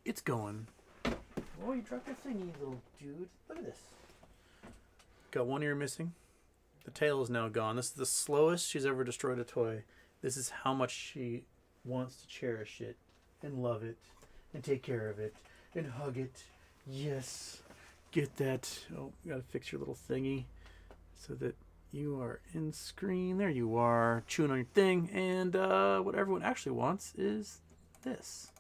it's going. Oh, you dropped your thingy, little dude. Look at this. Got one ear missing. The tail is now gone. This is the slowest she's ever destroyed a toy. This is how much she wants to cherish it and love it and take care of it and hug it. Yes. Get that. Oh, you gotta fix your little thingy so that you are in screen. There you are, chewing on your thing. And what everyone actually wants is this.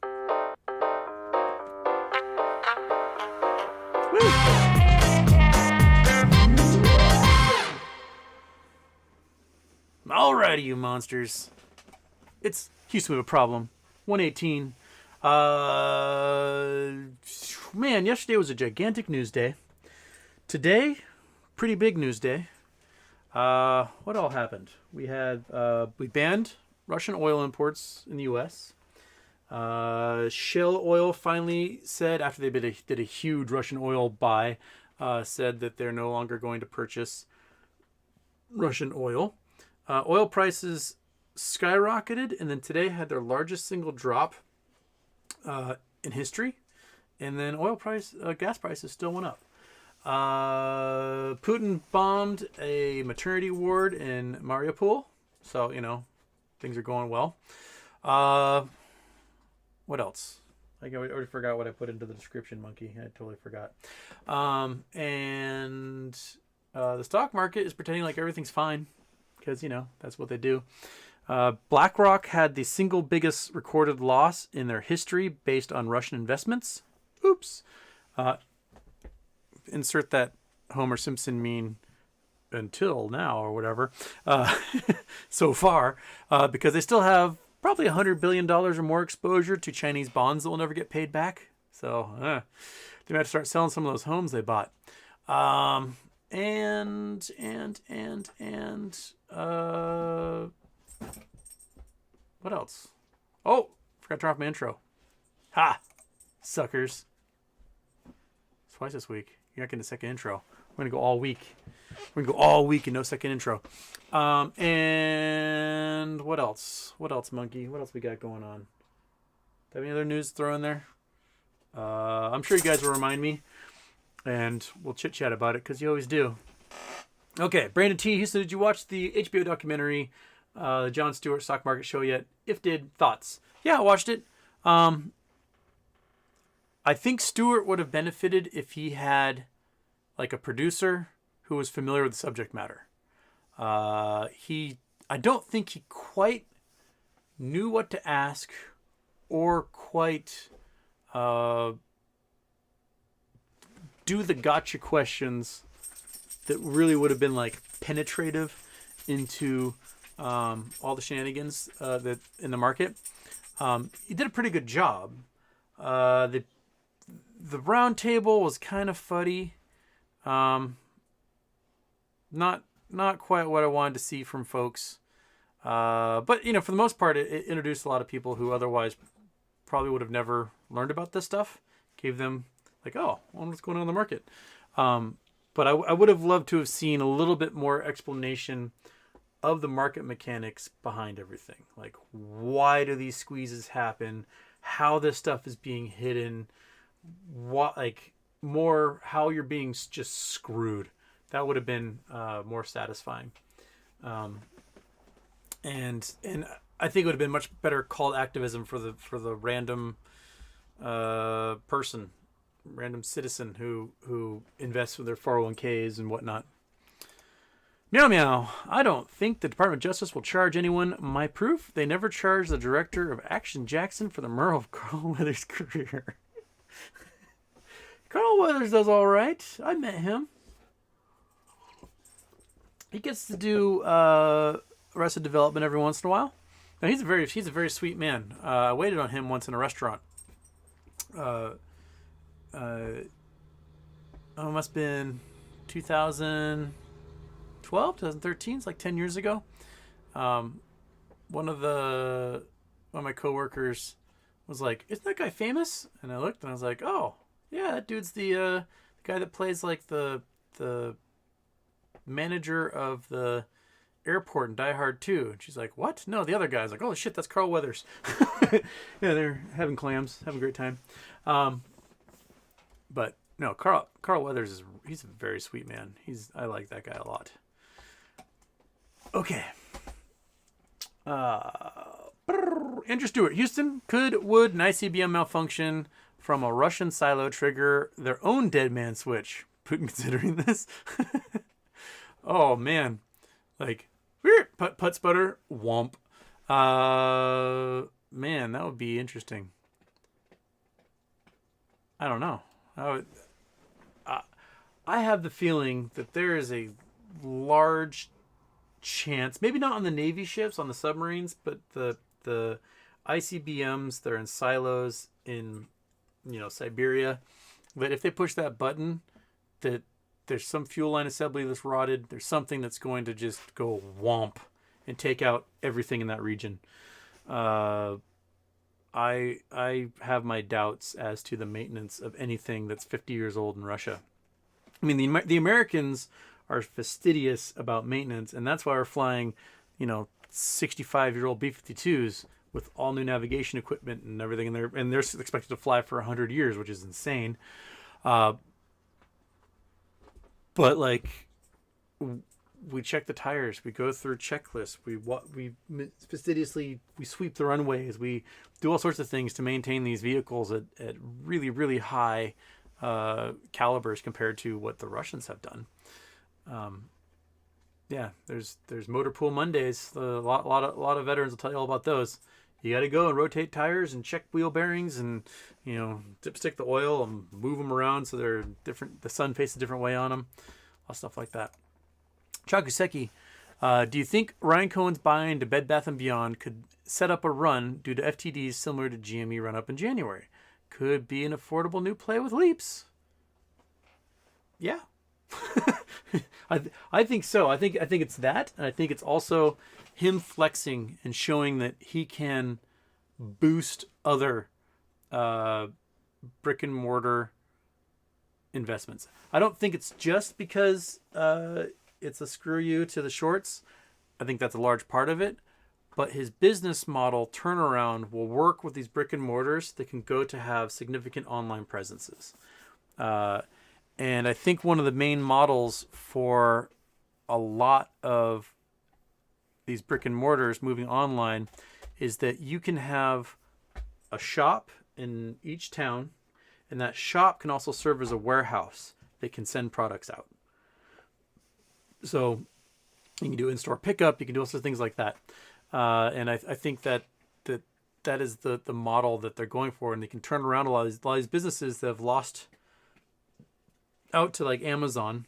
Woo! Alrighty, you monsters. It's Houston with a problem. 118. Man, yesterday was a gigantic news day. Today, pretty big news day. What all happened? We banned Russian oil imports in the U.S. Shell Oil finally said, after they did a huge Russian oil buy, said that they're no longer going to purchase Russian oil. Oil prices skyrocketed, and then today had their largest single drop in history. And then gas prices still went up. Putin bombed a maternity ward in Mariupol, so things are going well. What else? I already forgot what I put into the description, monkey. I totally forgot. And the stock market is pretending like everything's fine because that's what they do. BlackRock had the single biggest recorded loss in their history based on Russian investments. Oops. Insert that Homer Simpson meme until now or whatever. So far, because they still have probably $100 billion or more exposure to Chinese bonds that will never get paid back. So they might have to start selling some of those homes they bought. And what else? Oh, forgot to turn off my intro. Ha! Suckers. Twice this week. You're not getting a second intro. We're going to go all week. We're going to go all week and no second intro. And what else? What else, monkey? What else we got going on? Do you have any other news to throw in there? I'm sure you guys will remind me. And we'll chit-chat about it, because you always do. Okay, Brandon T. Houston, did you watch the HBO documentary, the Jon Stewart Stock Market Show yet? If did, thoughts? Yeah, I watched it. I think Stewart would have benefited if he had like a producer who was familiar with the subject matter. I don't think he quite knew what to ask or quite do the gotcha questions that really would have been like penetrative into all the shenanigans that in the market. He did a pretty good job. The round table was kind of fuddy. Not quite what I wanted to see from folks. But for the most part, it introduced a lot of people who otherwise probably would have never learned about this stuff. Gave them like, oh, what's going on in the market? But I would have loved to have seen a little bit more explanation of the market mechanics behind everything. Like, why do these squeezes happen? How this stuff is being hidden? What, like, more how you're being just screwed. That would have been more satisfying. And I think it would have been much better called activism for the random person, random citizen who invests with their 401ks and whatnot. Meow meow. I don't think the Department of Justice will charge anyone. My proof: they never charged the director of Action Jackson for the murder of Carl Weathers' career. Carl Weathers does all right. I met him. He gets to do Arrested Development every once in a while. Now he's a very sweet man. I waited on him once in a restaurant. It must have been 2012, 2013. It's like 10 years ago. One of my coworkers was like, "Isn't that guy famous?" And I looked and I was like, "Oh, yeah, that dude's the guy that plays like the manager of the airport in Die Hard 2. And she's like, what? No, the other guy's like, oh shit, that's Carl Weathers. Yeah, they're having clams, having a great time. But no, Carl Weathers he's a very sweet man. I like that guy a lot. Okay. Andrew Stewart, Houston, would an ICBM malfunction from a Russian silo trigger their own dead man switch? Considering this. Oh man, like put sputter womp. Man, that would be interesting. I don't know. I have the feeling that there is a large chance, maybe not on the Navy ships, on the submarines, but the ICBMs that are in silos in Siberia, that if they push that button, that there's some fuel line assembly that's rotted. There's something that's going to just go womp and take out everything in that region. I have my doubts as to the maintenance of anything that's 50 years old in Russia. I mean, the Americans are fastidious about maintenance, and that's why we're flying, 65-year-old B-52s with all new navigation equipment and everything, and they're expected to fly for 100 years, which is insane. But like, we check the tires, we go through checklists, we fastidiously sweep the runways, we do all sorts of things to maintain these vehicles at really, really high calibers compared to what the Russians have done. Yeah, there's motor pool Mondays. A lot of veterans will tell you all about those. You got to go and rotate tires and check wheel bearings and dipstick the oil and move them around so they're different. The sun faces a different way on them. All stuff like that. Chakuseki, do you think Ryan Cohen's buy into Bed Bath & Beyond could set up a run due to FTDs similar to GME run up in January? Could be an affordable new play with leaps. Yeah. I think so. I think it's that, and I think it's also him flexing and showing that he can boost other brick and mortar investments. I don't think it's just because it's a screw you to the shorts. I think that's a large part of it, but his business model turnaround will work with these brick and mortars that can go to have significant online presences. And I think one of the main models for a lot of these brick and mortars moving online is that you can have a shop in each town, and that shop can also serve as a warehouse that can send products out. So you can do in-store pickup, you can do all sorts of things like that. And I think that is the model that they're going for, and they can turn around a lot of these businesses that have lost out to like Amazon,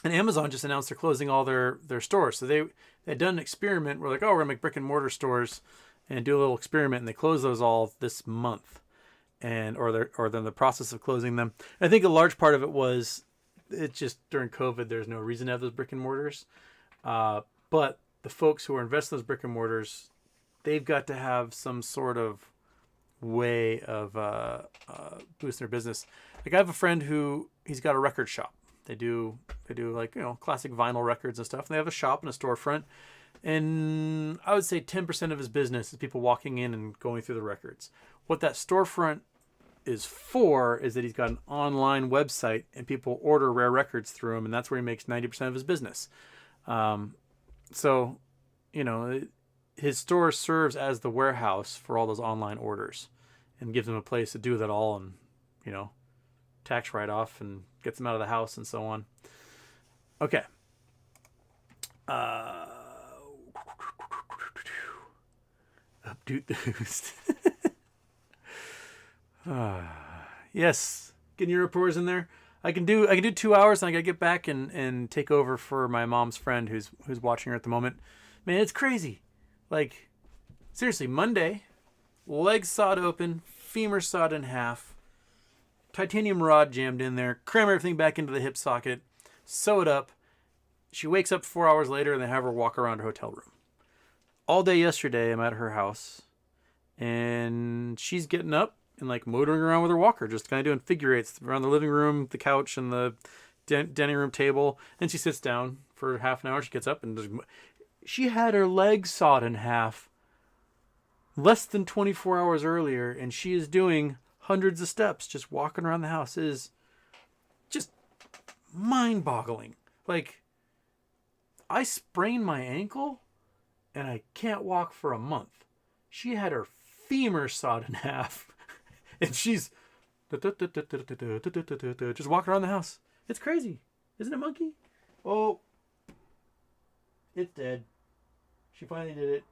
and Amazon just announced they're closing all their stores. So they had done an experiment where like, oh, we're gonna make brick and mortar stores and do a little experiment, and they closed those all this month, or they're in the process of closing them. I think a large part of it was it's just during COVID there's no reason to have those brick and mortars, but the folks who are investing in those brick and mortars, they've got to have some sort of way of boosting their business. Like I have a friend who he's got a record shop. They do like classic vinyl records and stuff. And they have a shop and a storefront, and I would say 10% of his business is people walking in and going through the records. What that storefront is for is that he's got an online website and people order rare records through him, and that's where he makes 90% of his business. So his store serves as the warehouse for all those online orders and gives them a place to do that all, and tax write-off, and gets them out of the house and so on. Okay. Update boost. Yes, getting your reporters in there. I can do 2 hours, and I gotta get back and take over for my mom's friend who's watching her at the moment. Man, it's crazy. Like, seriously, Monday, legs sawed open, femur sawed in half, titanium rod jammed in there, cram everything back into the hip socket, sew it up. She wakes up 4 hours later, and they have her walk around her hotel room. All day yesterday, I'm at her house, and she's getting up and like motoring around with her walker, just kind of doing figure eights around the living room, the couch, and the dining room table. And she sits down for half an hour. She gets up and She had her leg sawed in half less than 24 hours earlier, and she is doing hundreds of steps just walking around the house. It is just mind-boggling. Like, I sprained my ankle and I can't walk for a month. She had her femur sawed in half and she's just walking around the house. It's crazy. Isn't it, monkey? Oh, it's dead. She finally did it.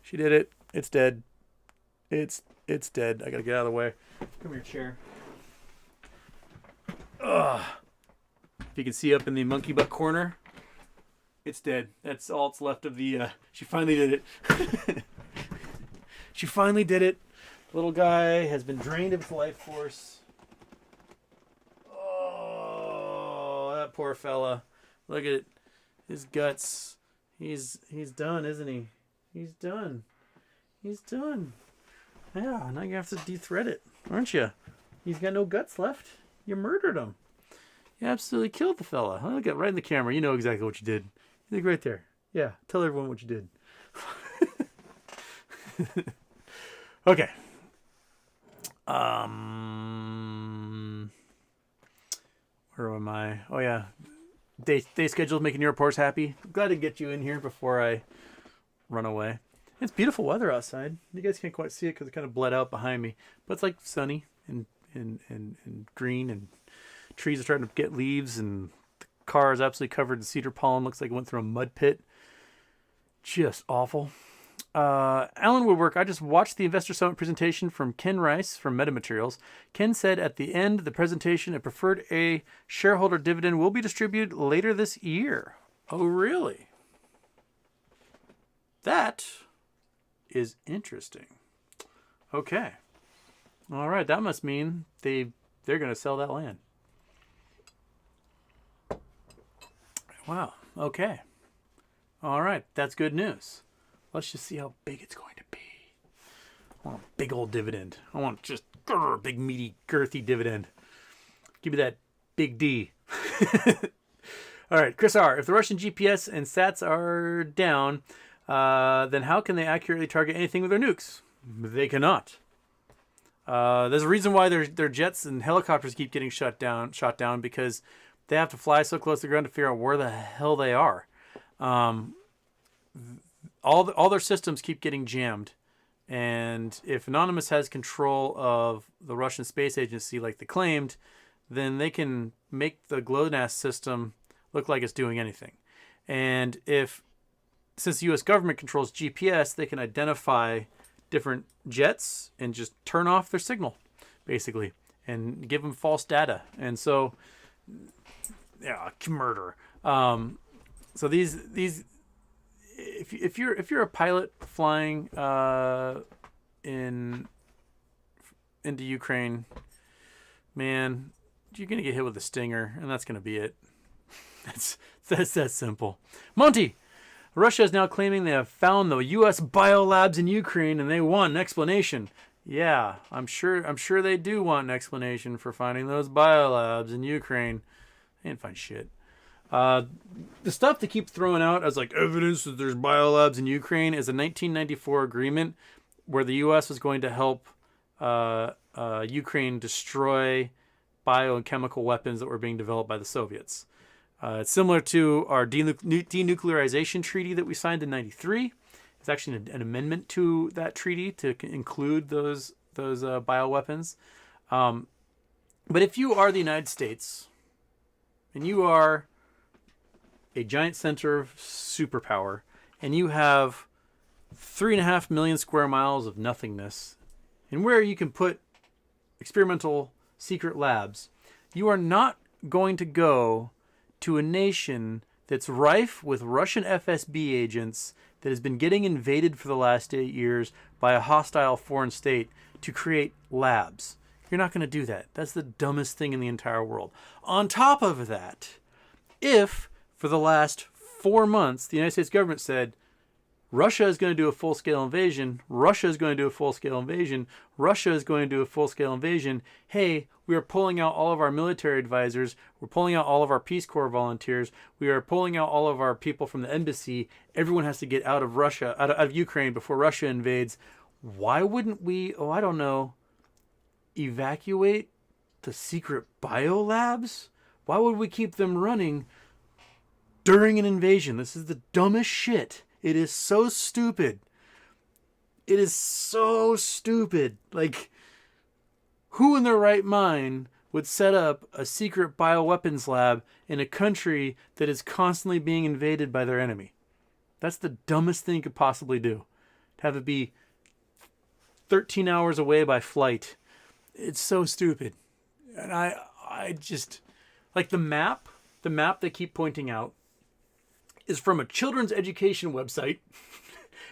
She did it. It's dead. It's dead. I gotta get out of the way. Come here, chair. Ugh. If you can see up in the monkey butt corner, it's dead. That's all that's left of the... she finally did it. She finally did it. The little guy has been drained of his life force. Oh, that poor fella. Look at it. His guts. He's done, isn't he? He's done. He's done. Yeah, now you have to de-thread it, aren't you? He's got no guts left. You murdered him. You absolutely killed the fella. Look at right in the camera. You know exactly what you did. You look right there. Yeah, tell everyone what you did. Okay. Where am I? Oh yeah, day schedule making your reports happy. I'm glad to get you in here before I run away. It's beautiful weather outside. You guys can't quite see it because it kind of bled out behind me, but it's like sunny and green, and trees are starting to get leaves, and the car is absolutely covered in cedar pollen. Looks like it went through a mud pit. Just awful. Alan Woodwork, I just watched the Investor Summit presentation from Ken Rice from Metamaterials. Ken said at the end of the presentation, a preferred A shareholder dividend will be distributed later this year. Oh, really? That is interesting. Okay. All right, that must mean they're going to sell that land. Wow. Okay. All right, that's good news. Let's just see how big it's going to be. I want a big old dividend. I want just big, meaty, girthy dividend. Give me that big D. All right, Chris R. If the Russian GPS and sats are down, then how can they accurately target anything with their nukes? They cannot. There's a reason why their jets and helicopters keep getting shot down because they have to fly so close to the ground to figure out where the hell they are. All their systems keep getting jammed, and if Anonymous has control of the Russian space agency like they claimed, then they can make the GLONASS system look like it's doing anything. And since the U.S. government controls GPS, they can identify different jets and just turn off their signal, basically, and give them false data. And so, yeah, murder. So these. If you're a pilot flying into Ukraine, man, you're gonna get hit with a stinger, and that's gonna be it. That's that simple. Monty, Russia is now claiming they have found the U.S. biolabs in Ukraine, and they want an explanation. Yeah, I'm sure they do want an explanation for finding those biolabs in Ukraine. They didn't find shit. The stuff they keep throwing out as like evidence that there's biolabs in Ukraine is a 1994 agreement where the U.S. was going to help Ukraine destroy bio and chemical weapons that were being developed by the Soviets. It's similar to our denuclearization treaty that we signed in '93. It's actually an amendment to that treaty to include those bioweapons. But if you are the United States and you are a giant center of superpower, and you have 3.5 million square miles of nothingness, and where you can put experimental secret labs, you are not going to go to a nation that's rife with Russian FSB agents that has been getting invaded for the last 8 years by a hostile foreign state to create labs. You're not going to do that. That's the dumbest thing in the entire world. On top of that, if for the last 4 months, the United States government said, Russia is going to do a full-scale invasion. Russia is going to do a full-scale invasion. Russia is going to do a full-scale invasion. Hey, we are pulling out all of our military advisors. We're pulling out all of our Peace Corps volunteers. We are pulling out all of our people from the embassy. Everyone has to get out of Russia, out of Ukraine before Russia invades. Why wouldn't we, I don't know, evacuate the secret biolabs? Why would we keep them running during an invasion? This is the dumbest shit. It is so stupid. It is so stupid. Like, who in their right mind would set up a secret bioweapons lab in a country that is constantly being invaded by their enemy? That's the dumbest thing you could possibly do. To have it be 13 hours away by flight. It's so stupid. And I just, like, the map they keep pointing out is from a children's education website.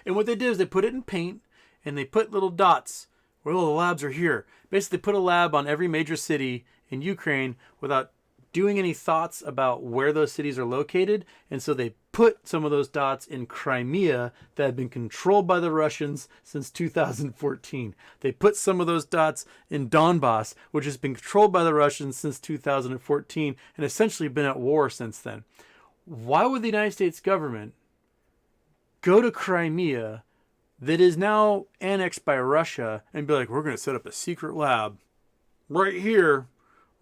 And what they did is they put it in paint and they put little dots where all the labs are here. Basically put a lab on every major city in Ukraine without doing any thoughts about where those cities are located. And so they put some of those dots in Crimea that have been controlled by the Russians since 2014. They put some of those dots in Donbass, which has been controlled by the Russians since 2014 and essentially been at war since then. Why would the United States government go to Crimea that is now annexed by Russia and be like, we're going to set up a secret lab right here,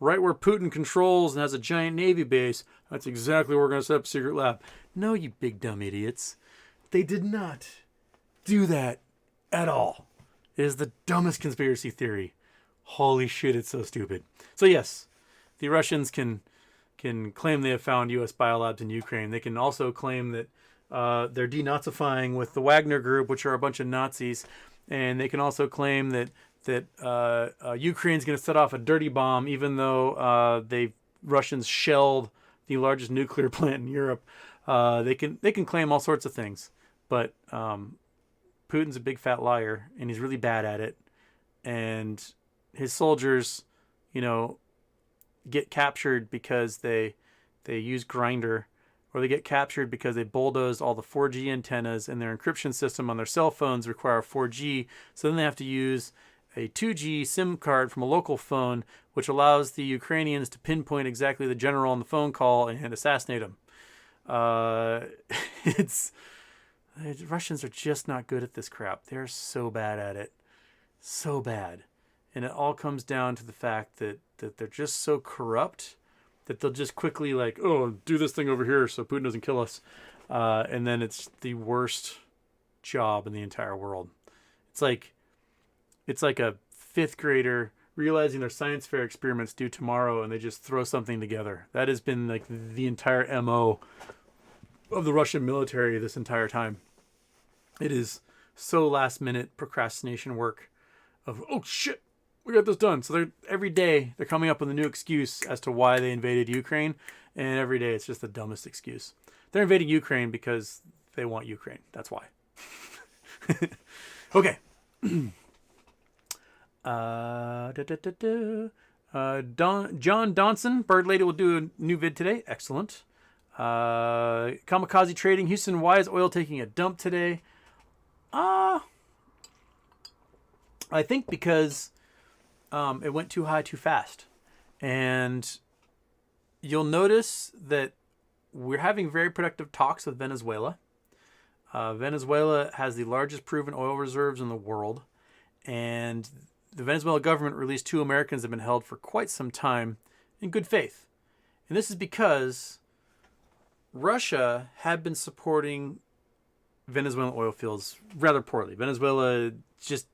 right where Putin controls and has a giant Navy base? That's exactly where we're going to set up a secret lab. No, you big dumb idiots. They did not do that at all. It is the dumbest conspiracy theory. Holy shit, it's so stupid. So yes, the Russians can claim they have found U.S. biolabs in Ukraine. They can also claim that they're denazifying with the Wagner Group, which are a bunch of Nazis. And they can also claim that Ukraine's going to set off a dirty bomb, even though Russians shelled the largest nuclear plant in Europe. They can claim all sorts of things. But Putin's a big fat liar, and he's really bad at it. And his soldiers, get captured because they use Grindr, or they get captured because they bulldoze all the 4G antennas, and their encryption system on their cell phones require 4G. So then they have to use a 2G SIM card from a local phone, which allows the Ukrainians to pinpoint exactly the general on the phone call and assassinate him. The Russians are just not good at this crap. They're so bad at it. So bad. And it all comes down to the fact that they're just so corrupt that they'll just quickly do this thing over here so Putin doesn't kill us. And then it's the worst job in the entire world. It's like a fifth grader realizing their science fair experiments due tomorrow and they just throw something together. That has been like the entire MO of the Russian military this entire time. It is so last minute procrastination work of, oh shit, we got this done. So every day they're coming up with a new excuse as to why they invaded Ukraine. And every day it's just the dumbest excuse. They're invading Ukraine because they want Ukraine. That's why. Okay. John Donson, Bird Lady, will do a new vid today. Excellent. Kamikaze Trading, Houston, why is oil taking a dump today? I think because it went too high too fast. And you'll notice that we're having very productive talks with Venezuela. Venezuela has the largest proven oil reserves in the world. And the Venezuelan government released 2 Americans that have been held for quite some time in good faith. And this is because Russia had been supporting Venezuelan oil fields rather poorly. Venezuela, just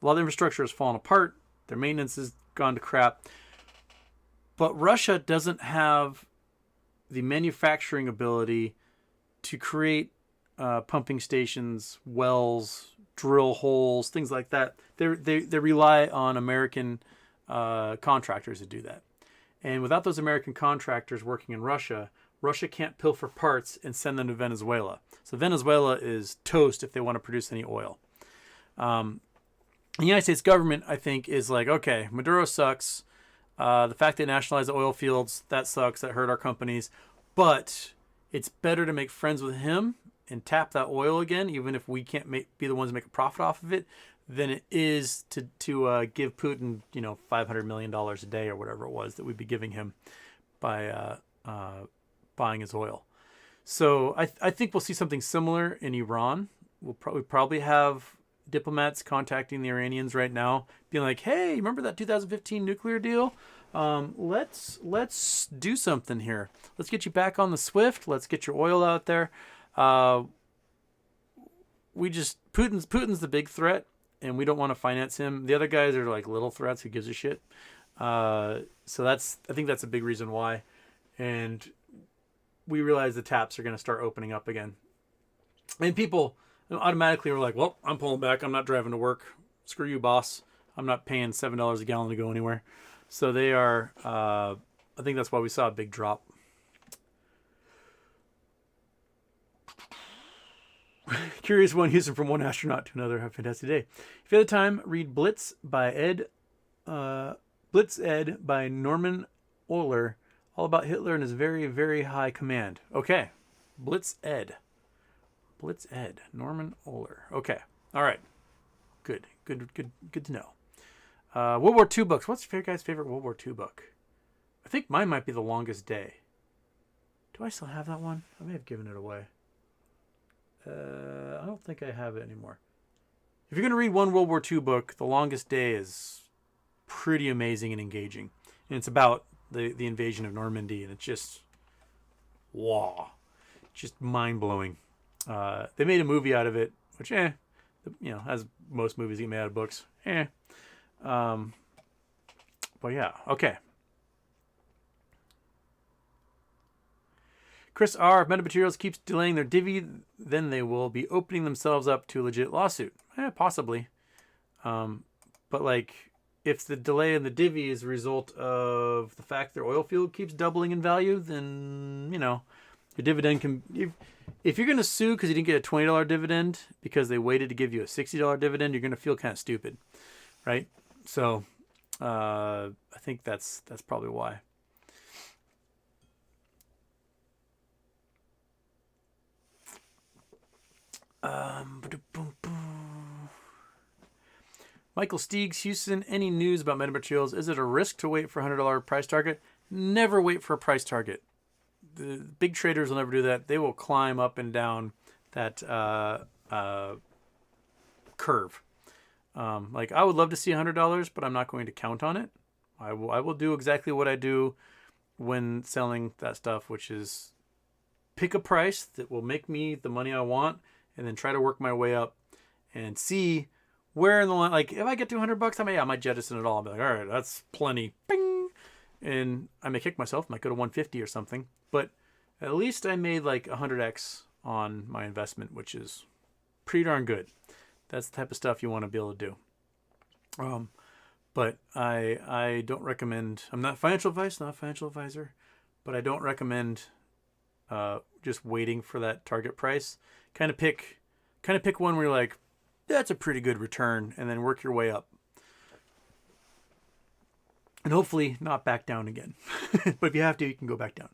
a lot of infrastructure has fallen apart. Their maintenance has gone to crap. But Russia doesn't have the manufacturing ability to create pumping stations, wells, drill holes, things like that. They rely on American contractors to do that. And without those American contractors working in Russia, Russia can't pilfer parts and send them to Venezuela. So Venezuela is toast if they want to produce any oil. The United States government, I think, is like, okay, Maduro sucks. The fact they nationalized the oil fields, that sucks. That hurt our companies. But it's better to make friends with him and tap that oil again, even if we can't be the ones to make a profit off of it, than it is to give Putin, $500 million a day or whatever it was that we'd be giving him by buying his oil. So I think we'll see something similar in Iran. We'll probably have diplomats contacting the Iranians right now, being like, "Hey, remember that 2015 nuclear deal? Let's do something here. Let's get you back on the SWIFT. Let's get your oil out there." Putin's the big threat, and we don't want to finance him. The other guys are like little threats. Who gives a shit? So I think that's a big reason why, and we realize the taps are going to start opening up again, and people automatically were like, "Well, I'm pulling back. I'm not driving to work. Screw you, boss. I'm not paying $7 a gallon to go anywhere." So they are. I think that's why we saw a big drop. Curious one, Houston, from one astronaut to another. Have a fantastic day. If you have the time, read Blitz Ed by Norman Euler, all about Hitler and his very, very high command. Okay, Blitz Ed, Norman Euler. Okay, all right, good to know. World War II books. What's your guys' favorite World War II book? I think mine might be The Longest Day. Do I still have that one? I may have given it away. I don't think I have it anymore. If you're going to read one World War II book, The Longest Day is pretty amazing and engaging. And it's about the invasion of Normandy, and it's just, wow. Just mind-blowing. They made a movie out of it, which, as most movies get made out of books, but yeah, okay. Chris R. If Metamaterials keeps delaying their divvy, then they will be opening themselves up to a legit lawsuit. Possibly. But if the delay in the divvy is a result of the fact their oil field keeps doubling in value, then, your dividend can... If you're going to sue because you didn't get a $20 dividend because they waited to give you a $60 dividend, you're going to feel kind of stupid, right? So I think that's probably why. Michael Steegs, Houston, any news about metamaterials? Is it a risk to wait for $100 price target? Never wait for a price target. The big traders will never do that. They will climb up and down that curve. I would love to see $100, but I'm not going to count on it. I will do exactly what I do when selling that stuff, which is pick a price that will make me the money I want, and then try to work my way up and see where in the line. If I get to $100, I might jettison it all. I'll be like, all right, that's plenty. Bing! And I may kick myself. Might go to 150 or something. But at least I made 100x on my investment, which is pretty darn good. That's the type of stuff you want to be able to do. But I don't recommend. I'm not financial advice, not a financial advisor, but I don't recommend just waiting for that target price. Kind of pick one where you're like, that's a pretty good return, and then work your way up. And hopefully not back down again. But if you have to, you can go back down.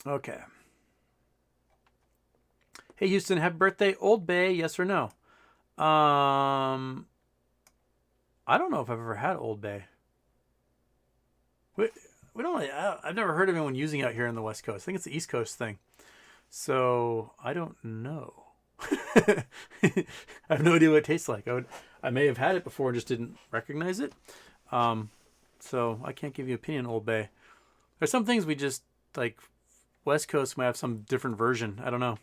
Okay. Hey, Houston, happy birthday. Old Bay, yes or no? I don't know if I've ever had Old Bay. We don't. I've never heard of anyone using it out here on the West Coast. I think it's the East Coast thing. So I don't know. I have no idea what it tastes like. I may have had it before and just didn't recognize it. So I can't give you an opinion on Old Bay. There's some things we just West Coast might have some different version. I don't know.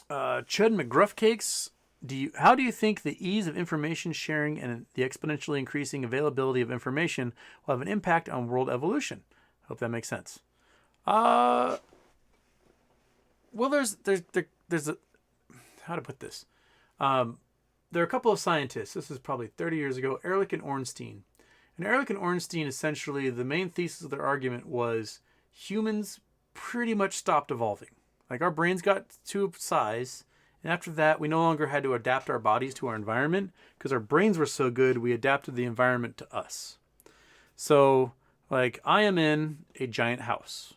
Chud McGruff Cakes. How do you think the ease of information sharing and the exponentially increasing availability of information will have an impact on world evolution? Hope that makes sense. Well, there's a, how to put this. There are a couple of scientists. This is probably 30 years ago. Ehrlich and Ornstein. And Ehrlich and Ornstein, essentially, the main thesis of their argument was humans pretty much stopped evolving. Our brains got to a size, and after that, we no longer had to adapt our bodies to our environment because our brains were so good, we adapted the environment to us. So Like, I am in a giant house.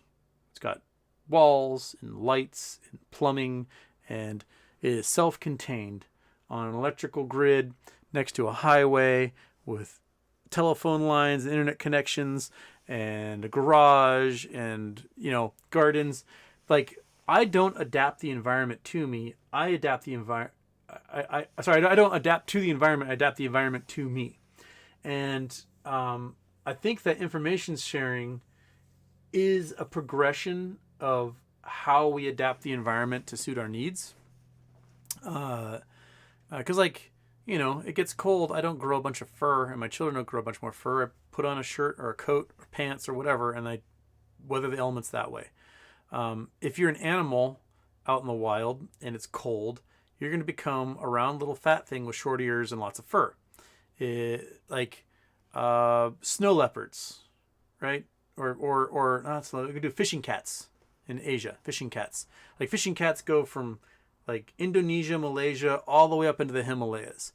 It's got walls and lights and plumbing, and it is self-contained on an electrical grid next to a highway with telephone lines and internet connections and a garage and, you know, gardens. Like, I don't adapt the environment to me. I adapt the environment. I don't adapt to the environment. I adapt the environment to me. And I think that information sharing is a progression of how we adapt the environment to suit our needs. Because, like, you know, it gets cold. I don't grow a bunch of fur, and my children don't grow a bunch more fur. I put on a shirt or a coat or pants or whatever, and I weather the elements that way. If you're an animal out in the wild and it's cold, you're going to become a round little fat thing with short ears and lots of fur. Like snow leopards, right? Or not snow. We could do fishing cats in Asia. Fishing cats, like fishing cats, go from like Indonesia, Malaysia, all the way up into the Himalayas.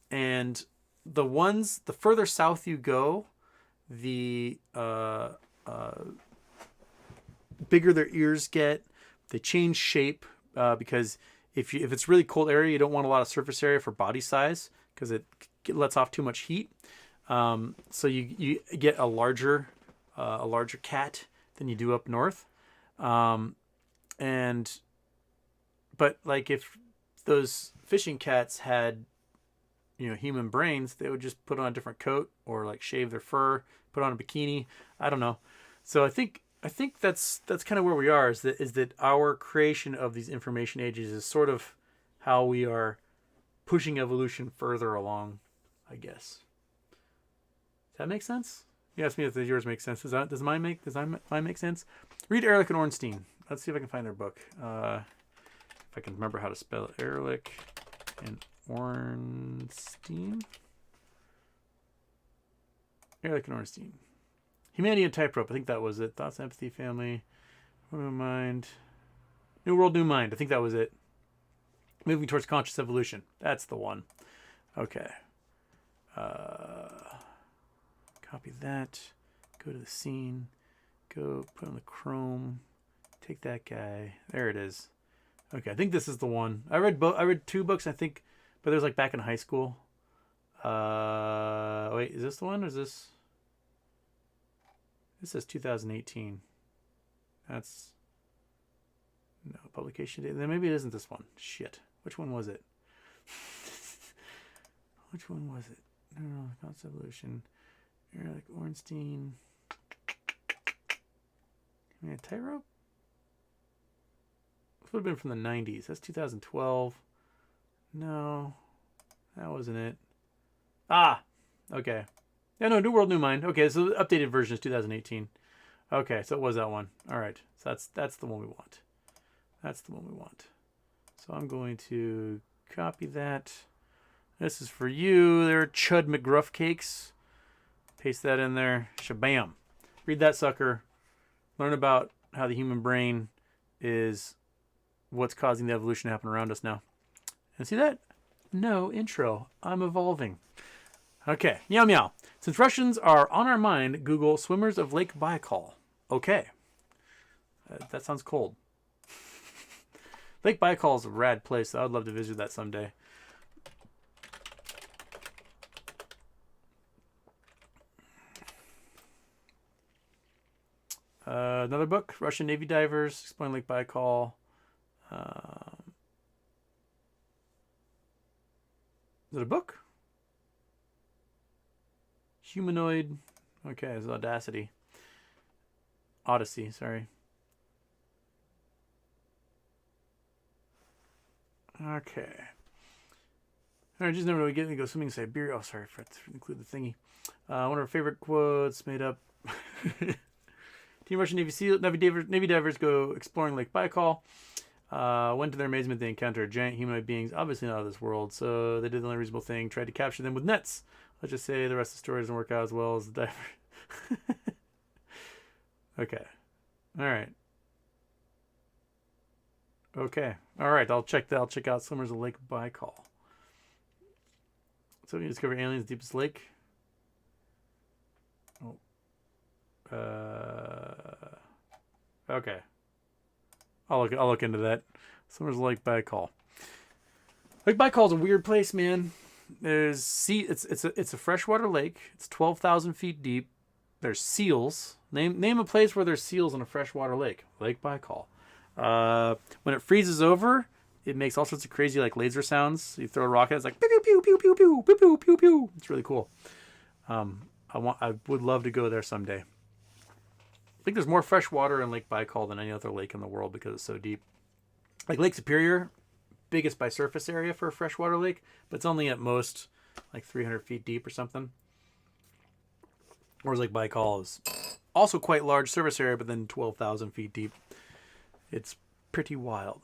And the further south you go, the bigger their ears get. They change shape because if it's really cold area, you don't want a lot of surface area for body size because it lets off too much heat. So you get a larger cat than you do up north. But like if those fishing cats had, you know, human brains, they would just put on a different coat or like shave their fur, put on a bikini. I don't know. So I think that's kind of where we are. Is that our creation of these information ages is sort of how we are pushing evolution further along, I guess. Does that make sense? You asked me if yours makes sense. Does mine make sense? Read Ehrlich and Ornstein. Let's see if I can find their book. If I can remember how to spell it. Ehrlich and Ornstein. Ehrlich and Ornstein. Humanity and Tightrope. I think that was it. Thoughts, Empathy, Family, Mind. New World, New Mind. I think that was it. Moving Towards Conscious Evolution. That's the one. Okay. Copy that. Go to the scene. Go put on the Chrome. Take that guy. There it is. Okay, I think this is the one. I read two books, I think, but it was like back in high school. Wait, is this the one? Or is this? This says 2018. That's no publication date. Then maybe it isn't this one. Shit. Which one was it? Which one was it? No, Conscious Evolution. Like Ornstein. Yeah, Tightrope? This would have been from the 90s. That's 2012. No, that wasn't it. Ah, okay. Yeah, no, New World, New Mind. Okay, so the updated version is 2018. Okay, so it was that one. All right, so that's the one we want. That's the one we want. So I'm going to copy that. This is for you. They're Chud McGruff cakes. Paste that in there. Shabam. Read that sucker. Learn about how the human brain is what's causing the evolution to happen around us now. And see that? No intro. I'm evolving. Okay. Meow meow. Since Russians are on our mind, Google swimmers of Lake Baikal. Okay. That sounds cold. Lake Baikal is a rad place. So I would love to visit that someday. Another book, Russian Navy divers exploring Lake Baikal. Is it a book? Humanoid. Okay, it's Audacity. Odyssey, sorry. Okay. All right, just never know we get to go swimming in Siberia. Oh, sorry, for to include the thingy. One of our favorite quotes made up. Team Russian Navy divers go exploring Lake Baikal. When to their amazement, they encountered giant humanoid beings, obviously not of this world, so they did the only reasonable thing, tried to capture them with nets. Let's just say the rest of the story doesn't work out as well as the diver. Okay. All right. Okay. All right. I'll check out Swimmers of Lake Baikal. So we discover aliens deepest lake. Oh. Okay. I'll look into that. Someone's Lake Baikal. Lake Baikal's a weird place, man. It's a freshwater lake. It's 12,000 feet deep. There's seals. Name a place where there's seals in a freshwater lake. Lake Baikal. When it freezes over, it makes all sorts of crazy like laser sounds. You throw a rocket, it's like pew pew pew pew pew pew pew pew pew. It's really cool. I would love to go there someday. I think there's more fresh water in Lake Baikal than any other lake in the world because it's so deep. Like Lake Superior, biggest by surface area for a freshwater lake, but it's only at most like 300 feet deep or something. Whereas Lake Baikal is also quite large surface area, but then 12,000 feet deep. It's pretty wild.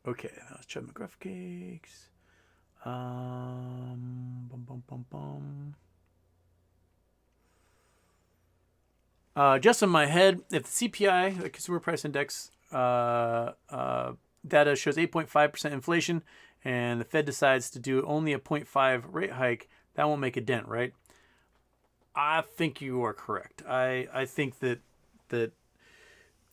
Okay, that was Chud McGruff cakes. Just in my head, if the CPI, the Consumer Price Index, data shows 8.5% inflation, and the Fed decides to do only a 0.5 rate hike, that won't make a dent, right? I think you are correct. I think that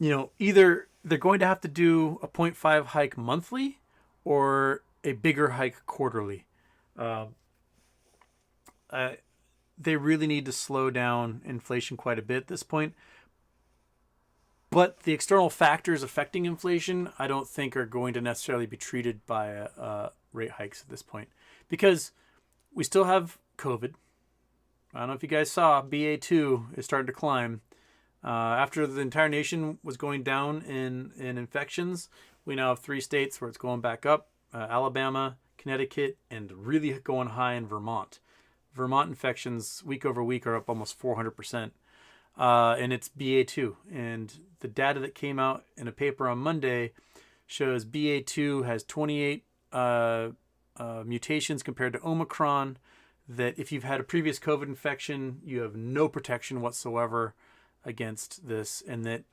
either they're going to have to do a 0.5 hike monthly or a bigger hike quarterly. They really need to slow down inflation quite a bit at this point. But the external factors affecting inflation, I don't think are going to necessarily be treated by rate hikes at this point. Because we still have COVID. I don't know if you guys saw, BA2 is starting to climb. After the entire nation was going down in infections, we now have 3 states where it's going back up. Alabama, Connecticut, and really going high in Vermont. Vermont infections week over week are up almost 400%. And it's BA2. And the data that came out in a paper on Monday shows BA2 has 28 mutations compared to Omicron, that if you've had a previous COVID infection, you have no protection whatsoever against this, and that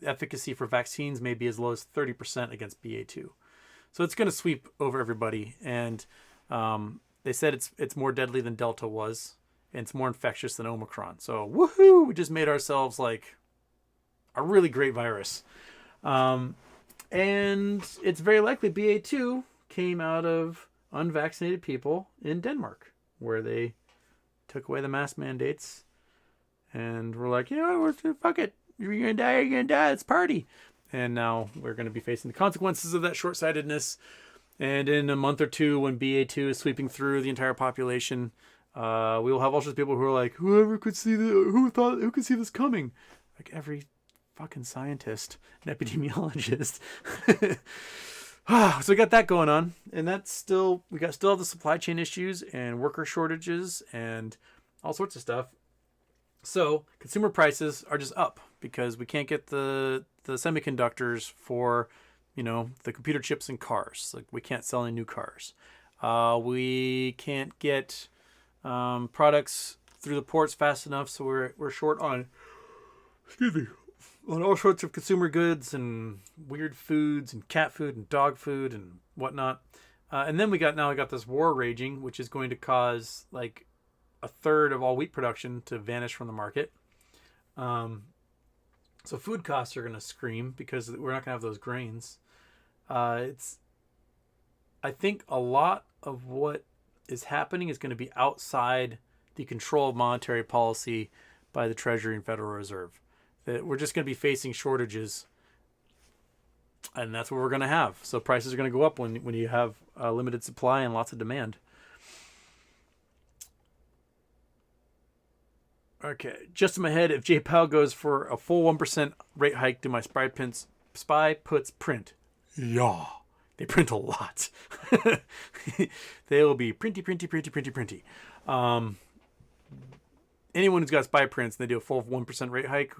efficacy for vaccines may be as low as 30% against BA2. So it's going to sweep over everybody. And they said it's more deadly than Delta was, and it's more infectious than Omicron. So woohoo! We just made ourselves like a really great virus. And it's very likely BA2 came out of unvaccinated people in Denmark, where they took away the mask mandates and were like, fuck it. You're going to die. It's party. And now we're going to be facing the consequences of that short-sightedness. And in a month or two, when BA2 is sweeping through the entire population, we will have all sorts of people who are like, who could see this coming? Like every fucking scientist and epidemiologist. So we got that going on, and we still have the supply chain issues and worker shortages and all sorts of stuff. So consumer prices are just up because we can't get the semiconductors for, the computer chips in cars. Like we can't sell any new cars. We can't get products through the ports fast enough, so we're short on all sorts of consumer goods and weird foods and cat food and dog food and whatnot. And then we got this war raging, which is going to cause like a third of all wheat production to vanish from the market. So food costs are going to scream because we're not going to have those grains. I think a lot of what is happening is going to be outside the control of monetary policy by the Treasury and Federal Reserve. That we're just going to be facing shortages, and that's what we're going to have. So prices are going to go up when you have a limited supply and lots of demand. Okay, just in my head, if J-Powell goes for a full 1% rate hike, do my SPY puts print? Yeah, they print a lot. They will be printy. Anyone who's got SPY prints and they do a full 1% rate hike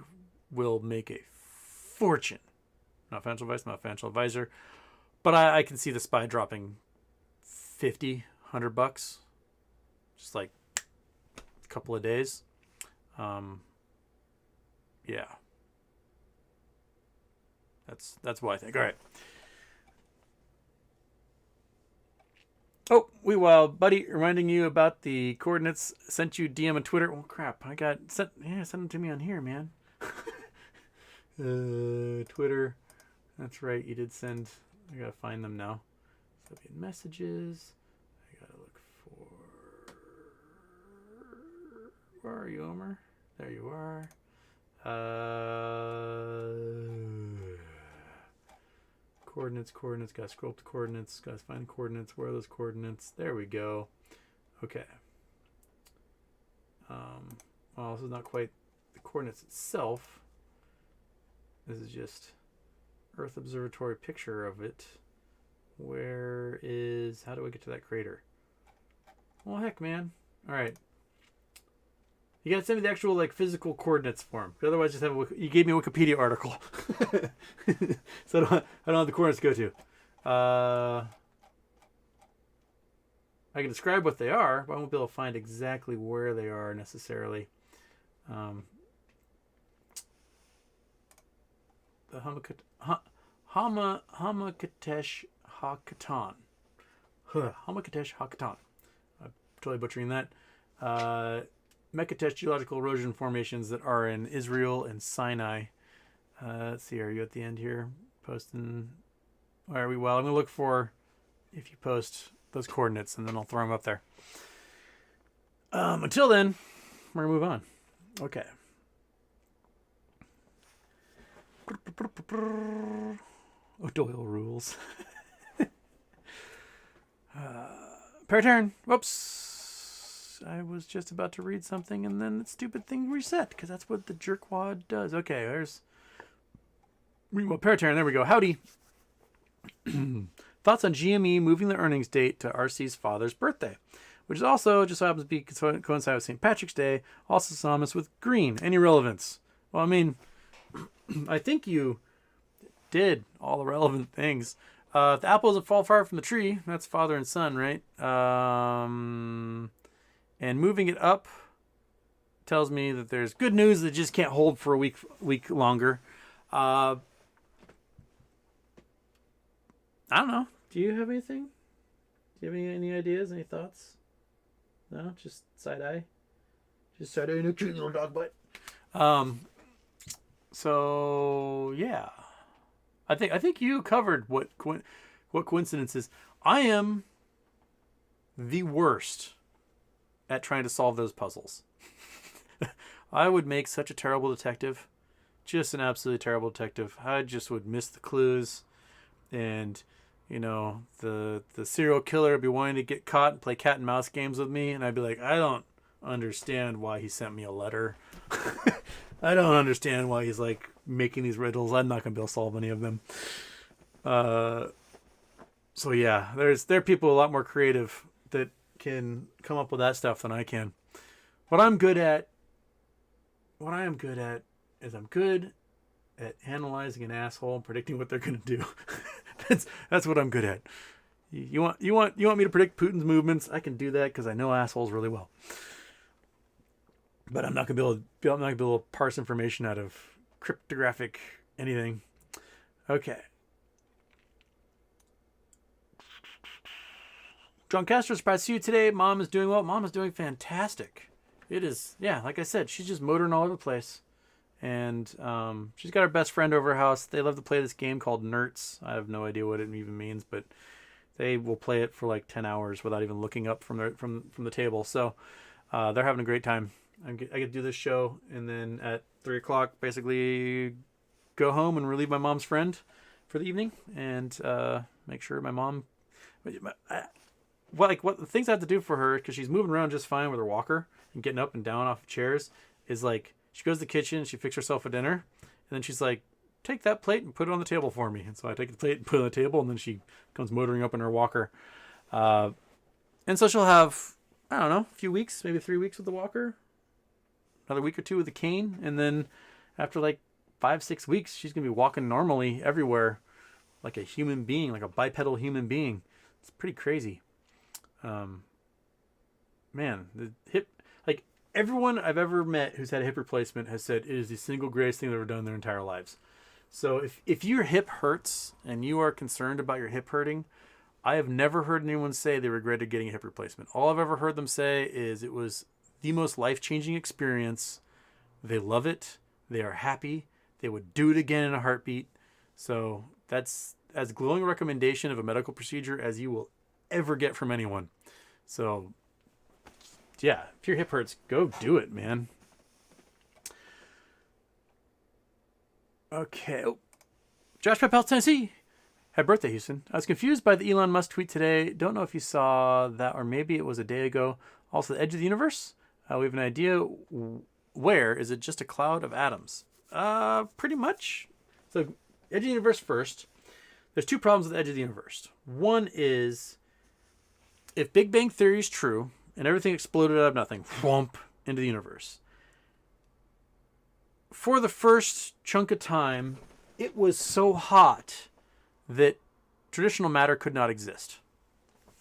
will make a fortune. Not financial advisor, but I can see the SPY dropping $50-$100, just like a couple of days. Yeah, that's what I think. All right. Oh, We Wild, buddy, reminding you about the coordinates. Sent you DM on Twitter. Oh crap! Send them to me on here, man. Twitter. That's right. You did send. I gotta find them now. So messages. I gotta look for. Where are you, Omer? There you are. Coordinates. Gotta scroll up the coordinates. Gotta find coordinates. Where are those coordinates? There we go. Okay. Well, this is not quite the coordinates itself. This is just Earth Observatory picture of it. Where is... How do I get to that crater? Well, heck, man. All right. You gotta send me the actual like physical coordinates for him. Otherwise, just have you gave me a Wikipedia article, so I don't have the coordinates to go to. I can describe what they are, but I won't be able to find exactly where they are necessarily. The Hamakatesh Hakatan. Hamakatesh Hakatan. I'm totally butchering that. Mekatesh geological erosion formations that are in Israel and Sinai. Let's see, are you at the end here? Posting. Where are we? Well, I'm going to look for if you post those coordinates, and then I'll throw them up there. Until then, we're going to move on. Okay. Oh, Doyle rules. Paraturn. Whoops. I was just about to read something and then the stupid thing reset because that's what the jerkwad does. Okay, there's Paraturn. There we go. Howdy. Thoughts on GME moving the earnings date to RC's father's birthday, which is also just so happens to be coincide with St. Patrick's Day, also synonymous with green. Any relevance? Well, I mean, I think you did all the relevant things. If the apple doesn't fall far from the tree, that's father and son, right? And moving it up tells me that there's good news that just can't hold for a week longer. I don't know. Do you have anything? Do you have any ideas? Any thoughts? No, just side eye. Just side eye and a cute little dog butt. So yeah, I think you covered what coincidences. I am the worst at trying to solve those puzzles. I would make such a terrible detective. Just an absolutely terrible detective. I just would miss the clues. And, you know, the serial killer would be wanting to get caught and play cat and mouse games with me. And I'd be like, I don't understand why he sent me a letter. I don't understand why he's, like, making these riddles. I'm not going to be able to solve any of them. So, yeah, there are people a lot more creative that can come up with that stuff than I can. What I am good at is I'm good at analyzing an asshole and predicting what they're going to do. that's what I'm good at. You want me to predict Putin's movements? I can do that because I know assholes really well. But I'm not going to be able to parse information out of cryptographic anything. Okay. John Castro, surprised to see you today. Mom is doing well. Mom is doing fantastic. It is, yeah, like I said, she's just motoring all over the place. And she's got her best friend over her house. They love to play this game called Nerds. I have no idea what it even means, but they will play it for like 10 hours without even looking up from the table. So they're having a great time. I get to do this show, and then at 3 o'clock, basically go home and relieve my mom's friend for the evening, and make sure my mom... What the things I have to do for her, because she's moving around just fine with her walker and getting up and down off of chairs, is like she goes to the kitchen, she fixes herself a dinner, and then she's like, take that plate and put it on the table for me. And so I take the plate and put it on the table, and then she comes motoring up in her walker. And so she'll have, I don't know, a few weeks, maybe 3 weeks with the walker, another week or two with the cane, and then after like 5-6 weeks, she's going to be walking normally everywhere like a human being, like a bipedal human being. It's pretty crazy. Man, the hip, like everyone I've ever met who's had a hip replacement has said it is the single greatest thing they've ever done in their entire lives. So if your hip hurts and you are concerned about your hip hurting, I have never heard anyone say they regretted getting a hip replacement. All I've ever heard them say is it was the most life-changing experience. They love it. They are happy. They would do it again in a heartbeat. So that's as glowing a recommendation of a medical procedure as you will ever get from anyone. So yeah, if your hip hurts, go do it, man. Okay. Oh. Josh Pepel, Tennessee. Happy birthday, Houston. I was confused by the Elon Musk tweet today. Don't know if you saw that, or maybe it was a day ago. Also, the edge of the universe. We have an idea where. Is it just a cloud of atoms? Pretty much. So, edge of the universe first. There's two problems with the edge of the universe. One is, if Big Bang Theory is true, and everything exploded out of nothing, whomp, into the universe. For the first chunk of time, it was so hot that traditional matter could not exist,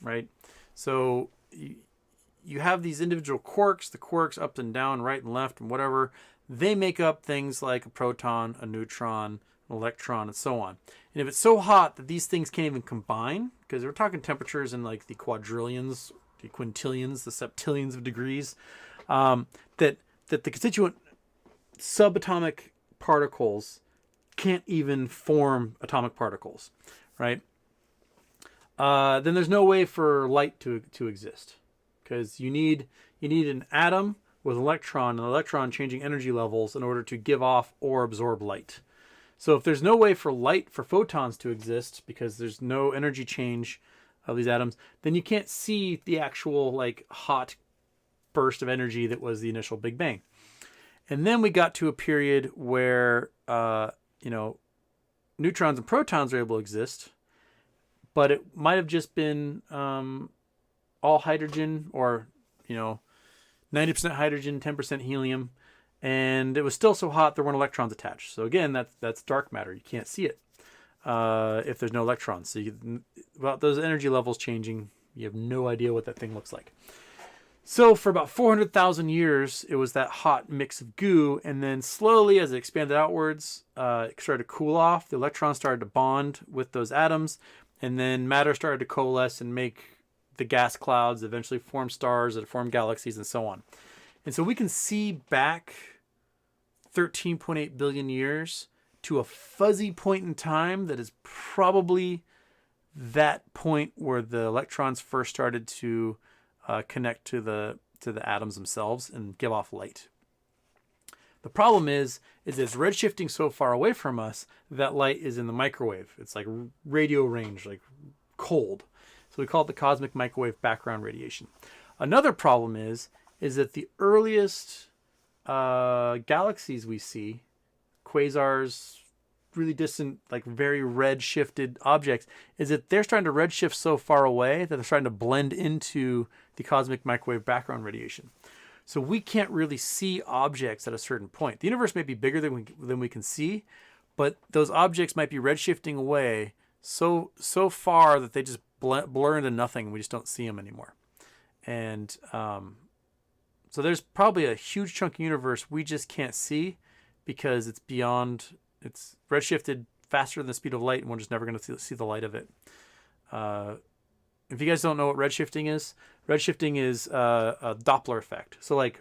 right? So you have these individual quarks, the quarks up and down, right and left, and whatever. They make up things like a proton, a neutron, an electron, and so on. And if it's so hot that these things can't even combine, because we're talking temperatures in like the quadrillions, the quintillions, the septillions of degrees, that the constituent subatomic particles can't even form atomic particles, right? Then there's no way for light to exist, because you need an atom with an electron changing energy levels in order to give off or absorb light. So if there's no way for light, for photons to exist, because there's no energy change of these atoms, then you can't see the actual like hot burst of energy that was the initial Big Bang. And then we got to a period where neutrons and protons are able to exist, but it might have just been all hydrogen, or 90% hydrogen, 10% helium, and it was still so hot there weren't electrons attached. So again, that's dark matter. You can't see it if there's no electrons. So about those energy levels changing, you have no idea what that thing looks like. So for about 400,000 years, it was that hot mix of goo, and then slowly, as it expanded outwards, it started to cool off. The electrons started to bond with those atoms, and then matter started to coalesce and make the gas clouds, eventually form stars that form galaxies, and so on. And so we can see back 13.8 billion years to a fuzzy point in time that is probably that point where the electrons first started to connect to the atoms themselves and give off light. The problem is it's redshifting so far away from us that light is in the microwave. It's like radio range, like cold. So we call it the cosmic microwave background radiation. Another problem is that the earliest galaxies we see, quasars, really distant, like very red-shifted objects, is that they're starting to redshift so far away that they're starting to blend into the cosmic microwave background radiation. So we can't really see objects at a certain point. The universe may be bigger than we can see, but those objects might be redshifting away so far that they just blur into nothing, and we just don't see them anymore. And so there's probably a huge chunk of universe we just can't see because it's redshifted faster than the speed of light, and we're just never going to see the light of it. If you guys don't know what redshifting is a Doppler effect. So like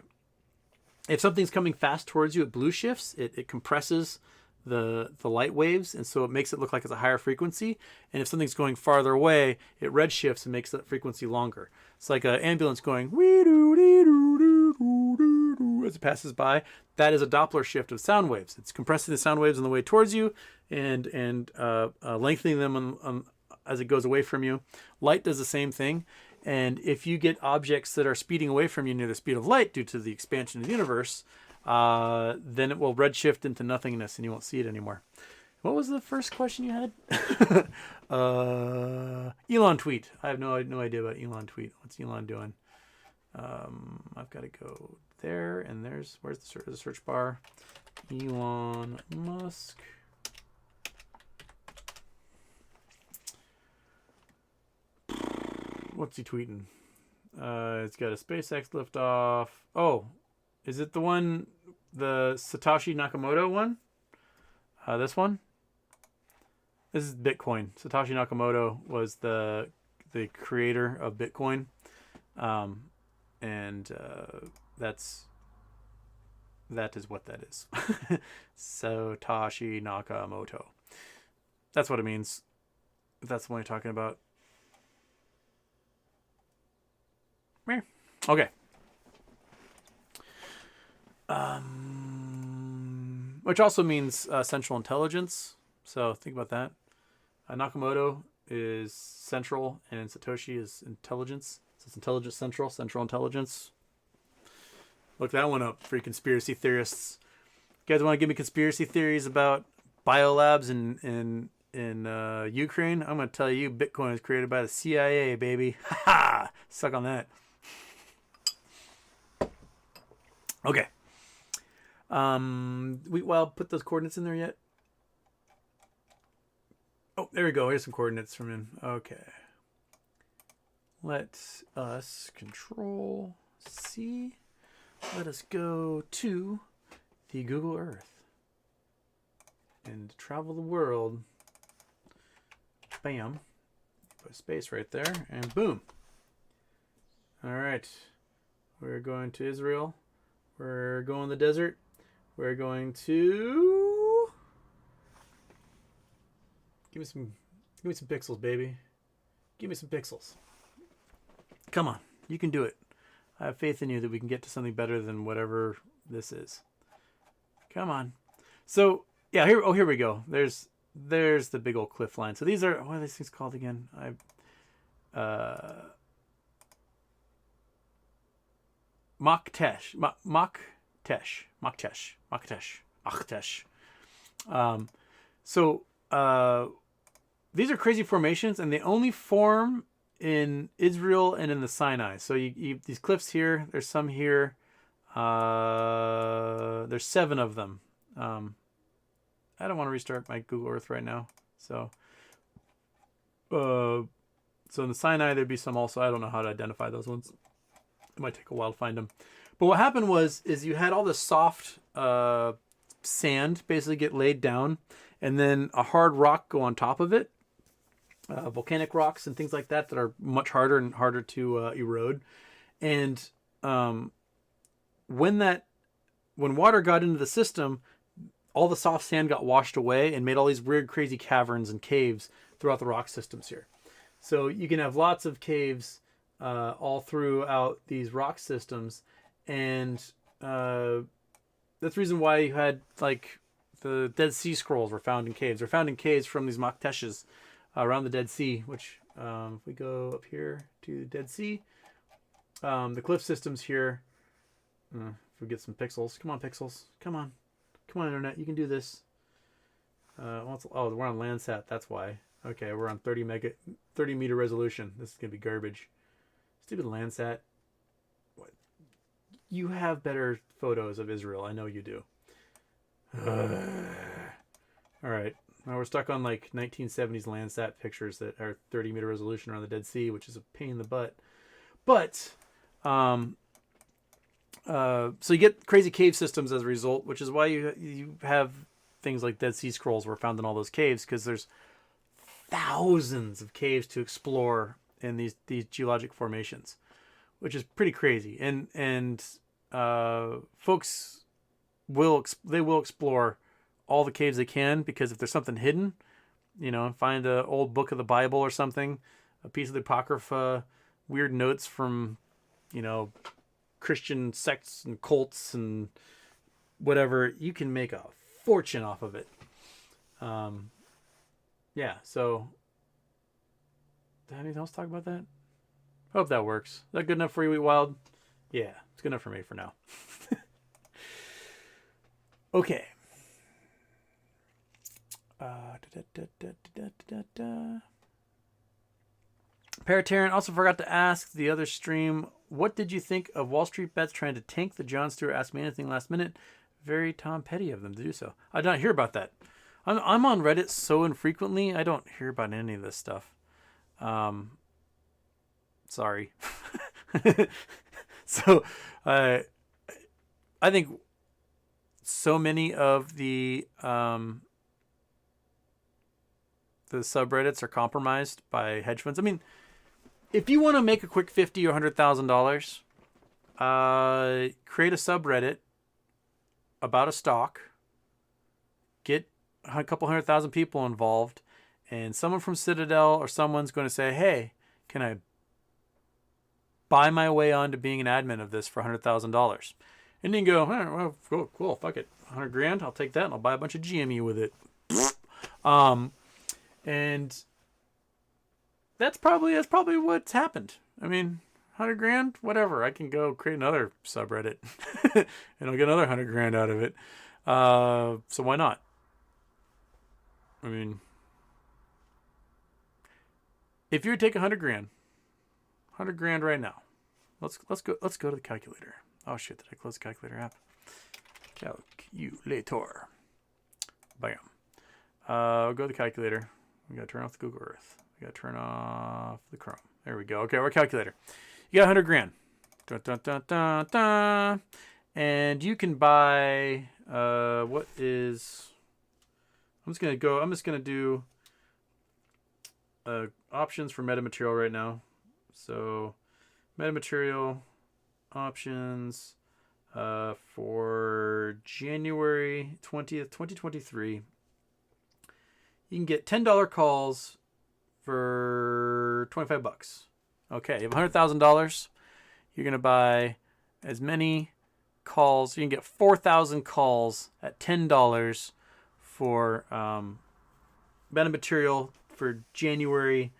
if something's coming fast towards you, it blue shifts, it compresses the light waves, and so it makes it look like it's a higher frequency. And if something's going farther away, it redshifts and makes that frequency longer. It's like an ambulance going as it passes by. That is a Doppler shift of sound waves. It's compressing the sound waves on the way towards you and lengthening them as it goes away from you. Light does the same thing. And if you get objects that are speeding away from you near the speed of light due to the expansion of the universe, then it will redshift into nothingness and you won't see it anymore. What was the first question you had? Elon tweet. I have no idea about Elon tweet. What's Elon doing? I've got to go there, and where's the search bar? Elon Musk. What's he tweeting? It's got a SpaceX liftoff. Oh, is it the one, the Satoshi Nakamoto one? This one? This is Bitcoin. Satoshi Nakamoto was the the creator of Bitcoin, and that is what that is. Satoshi Nakamoto. That's what it means. If that's the one you're talking about. Okay. Which also means central intelligence. So think about that. Nakamoto is central, and Satoshi is intelligence. So it's intelligence central intelligence. Look that one up for you conspiracy theorists. You guys want to give me conspiracy theories about biolabs in Ukraine? I'm going to tell you Bitcoin was created by the CIA, baby. Ha ha! Suck on that. Okay. Well, put those coordinates in there yet? Oh, there we go. Here's some coordinates from him. Okay. Let us Control C. Let us go to the Google Earth and travel the world. Bam. Put a space right there, and boom. All right. We're going to Israel. We're going to the desert. We're going to give me some pixels, baby. Give me some pixels. Come on, you can do it. I have faith in you that we can get to something better than whatever this is. Come on. So yeah, here we go. There's the big old cliff line. So these are, what are these things called again? Maktesh. So these are crazy formations, and they only form in Israel and in the Sinai. So you these cliffs here, there's some here. There's 7 of them. I don't want to restart my Google Earth right now. So in the Sinai, there'd be some also. I don't know how to identify those ones. It might take a while to find them. But what happened is you had all this soft sand basically get laid down, and then a hard rock go on top of it. Volcanic rocks and things like that are much harder and harder to erode. And when water got into the system, all the soft sand got washed away and made all these weird, crazy caverns and caves throughout the rock systems here. So you can have lots of caves all throughout these rock systems, and that's the reason why you had like the Dead Sea Scrolls were found in caves. They're found in caves from these Makteshes around the Dead Sea, which if we go up here to the Dead Sea, the cliff systems here, if we get some pixels, come on pixels, come on internet, you can do this. Oh, we're on Landsat, that's why. Okay, we're on 30 meter resolution. This is gonna be garbage. Stupid Landsat. What? You have better photos of Israel, I know you do. All right. Now we're stuck on like 1970s Landsat pictures that are 30 meter resolution around the Dead Sea, which is a pain in the butt. But so you get crazy cave systems as a result, which is why you have things like Dead Sea Scrolls were found in all those caves, because there's thousands of caves to explore in these geologic formations, which is pretty crazy. And folks will explore all the caves they can, because if there's something hidden, find an old book of the Bible or something, a piece of the Apocrypha, weird notes from, Christian sects and cults and whatever, you can make a fortune off of it. Yeah, so did I have anything else to talk about that? Hope that works. Is that good enough for you, Wheat Wild? Yeah, it's good enough for me for now. Okay. Paratarian also forgot to ask the other stream, what did you think of Wall Street Bets trying to tank the Jon Stewart Ask Me Anything last minute? Very Tom Petty of them to do so. I don't hear about that. I'm on Reddit so infrequently, I don't hear about any of this stuff. Sorry. So, I think so many of the subreddits are compromised by hedge funds. I mean, if you want to make a quick $50,000 or $100,000, create a subreddit about a stock, get a couple 100,000 people involved, and someone from Citadel or someone's going to say, hey, can I buy my way onto being an admin of this for $100,000? And then go, oh, well, cool, fuck it, 100 grand, I'll take that and I'll buy a bunch of GME with it. And that's probably what's happened. I mean, 100 grand, whatever. I can go create another subreddit and I'll get another 100 grand out of it. So why not? I mean, if you would take 100 grand right now, let's go to the calculator. Oh shit, did I close the calculator app? Calculator. Bam. Go to the calculator. We gotta turn off the Google Earth. We gotta turn off the Chrome. There we go. Okay, we're calculator. You got 100 grand. Dun, dun, dun, dun, dun. And you can buy what is, I'm just gonna do options for metamaterial right now. So metamaterial options for January 20th, 2023. You can get $10 calls for $25. Okay, you have $100,000. You're going to buy as many calls. You can get 4,000 calls at $10 for metamaterial for January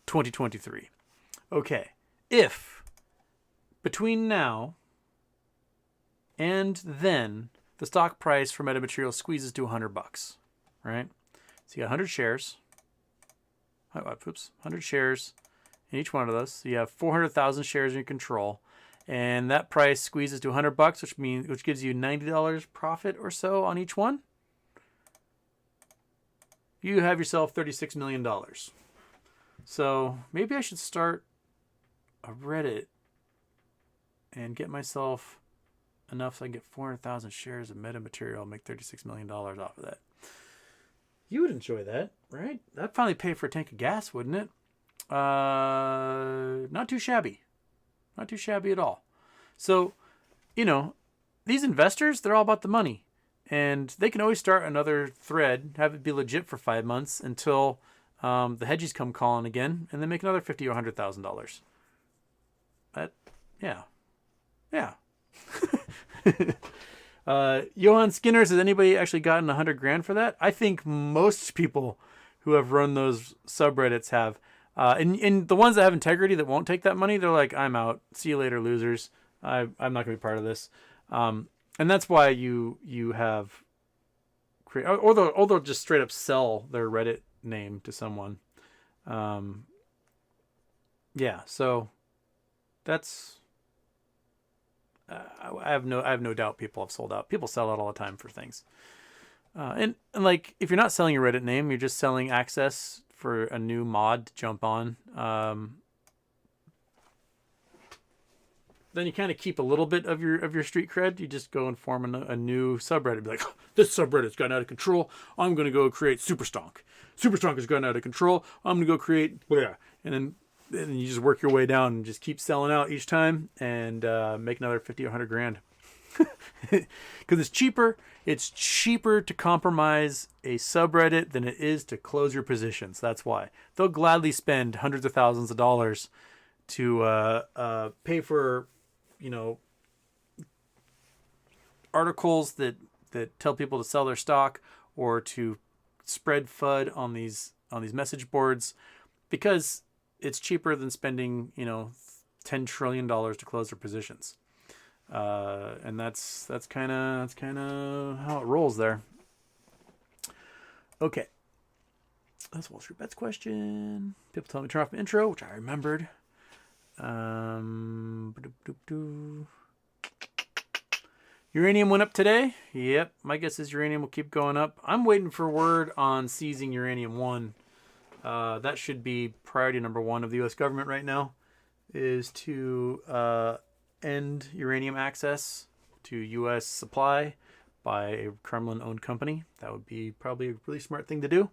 2023. Okay, if between now and then the stock price for metamaterial squeezes to $100, right? So you got 100 shares. Oops, 100 shares in each one of those. So you have 400,000 shares in your control, and that price squeezes to $100, which gives you $90 profit or so on each one. You have yourself $36 million. So maybe I should start a Reddit and get myself enough so I can get 400,000 shares of metamaterial and make $36 million off of that. You would enjoy that, right? That'd finally pay for a tank of gas, wouldn't it? Not too shabby. Not too shabby at all. So, these investors, they're all about the money. And they can always start another thread, have it be legit for 5 months until the hedgies come calling again, and then make another $50,000 or $100,000. Yeah. Johan Skinner says, anybody actually gotten 100 grand for that? I think most people who have run those subreddits have. And the ones that have integrity that won't take that money, they're like, I'm out. See you later, losers. I'm not going to be part of this. And that's why you have or they'll just straight up sell their Reddit name to someone. Yeah, so that's I have no doubt people have sold out. People sell out all the time for things. And like, if you're not selling your Reddit name, you're just selling access for a new mod to jump on. Then you kind of keep a little bit of your street cred. You just go and form a new subreddit. Be like, oh, this subreddit's gotten out of control. I'm going to go create Superstonk. Superstonk has gotten out of control. I'm going to go create, and then you just work your way down and just keep selling out each time and make another 50 or 100 grand. Because it's cheaper. It's cheaper to compromise a subreddit than it is to close your positions. That's why they'll gladly spend hundreds of thousands of dollars to pay for, articles that tell people to sell their stock, or to spread FUD on these message boards, because it's cheaper than spending $10 trillion to close their positions. And that's kind of how it rolls there. Okay, that's Wall Street Bets question. People tell me to turn off my intro, which I remembered. Uranium went up today. Yep, my guess is uranium will keep going up. I'm waiting for word on seizing Uranium 1. That should be priority number 1 of the U.S. government right now, is to end uranium access to U.S. supply by a Kremlin-owned company. That would be probably a really smart thing to do.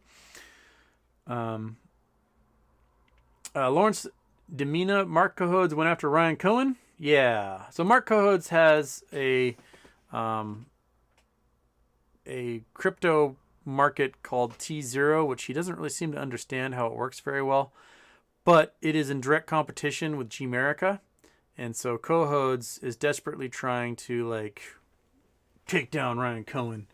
Lawrence Demina, Mark Cohodes went after Ryan Cohen. Yeah. So Mark Cohodes has a crypto market called T0, which he doesn't really seem to understand how it works very well. But it is in direct competition with Gmerica. And so Cohodes is desperately trying to like take down Ryan Cohen.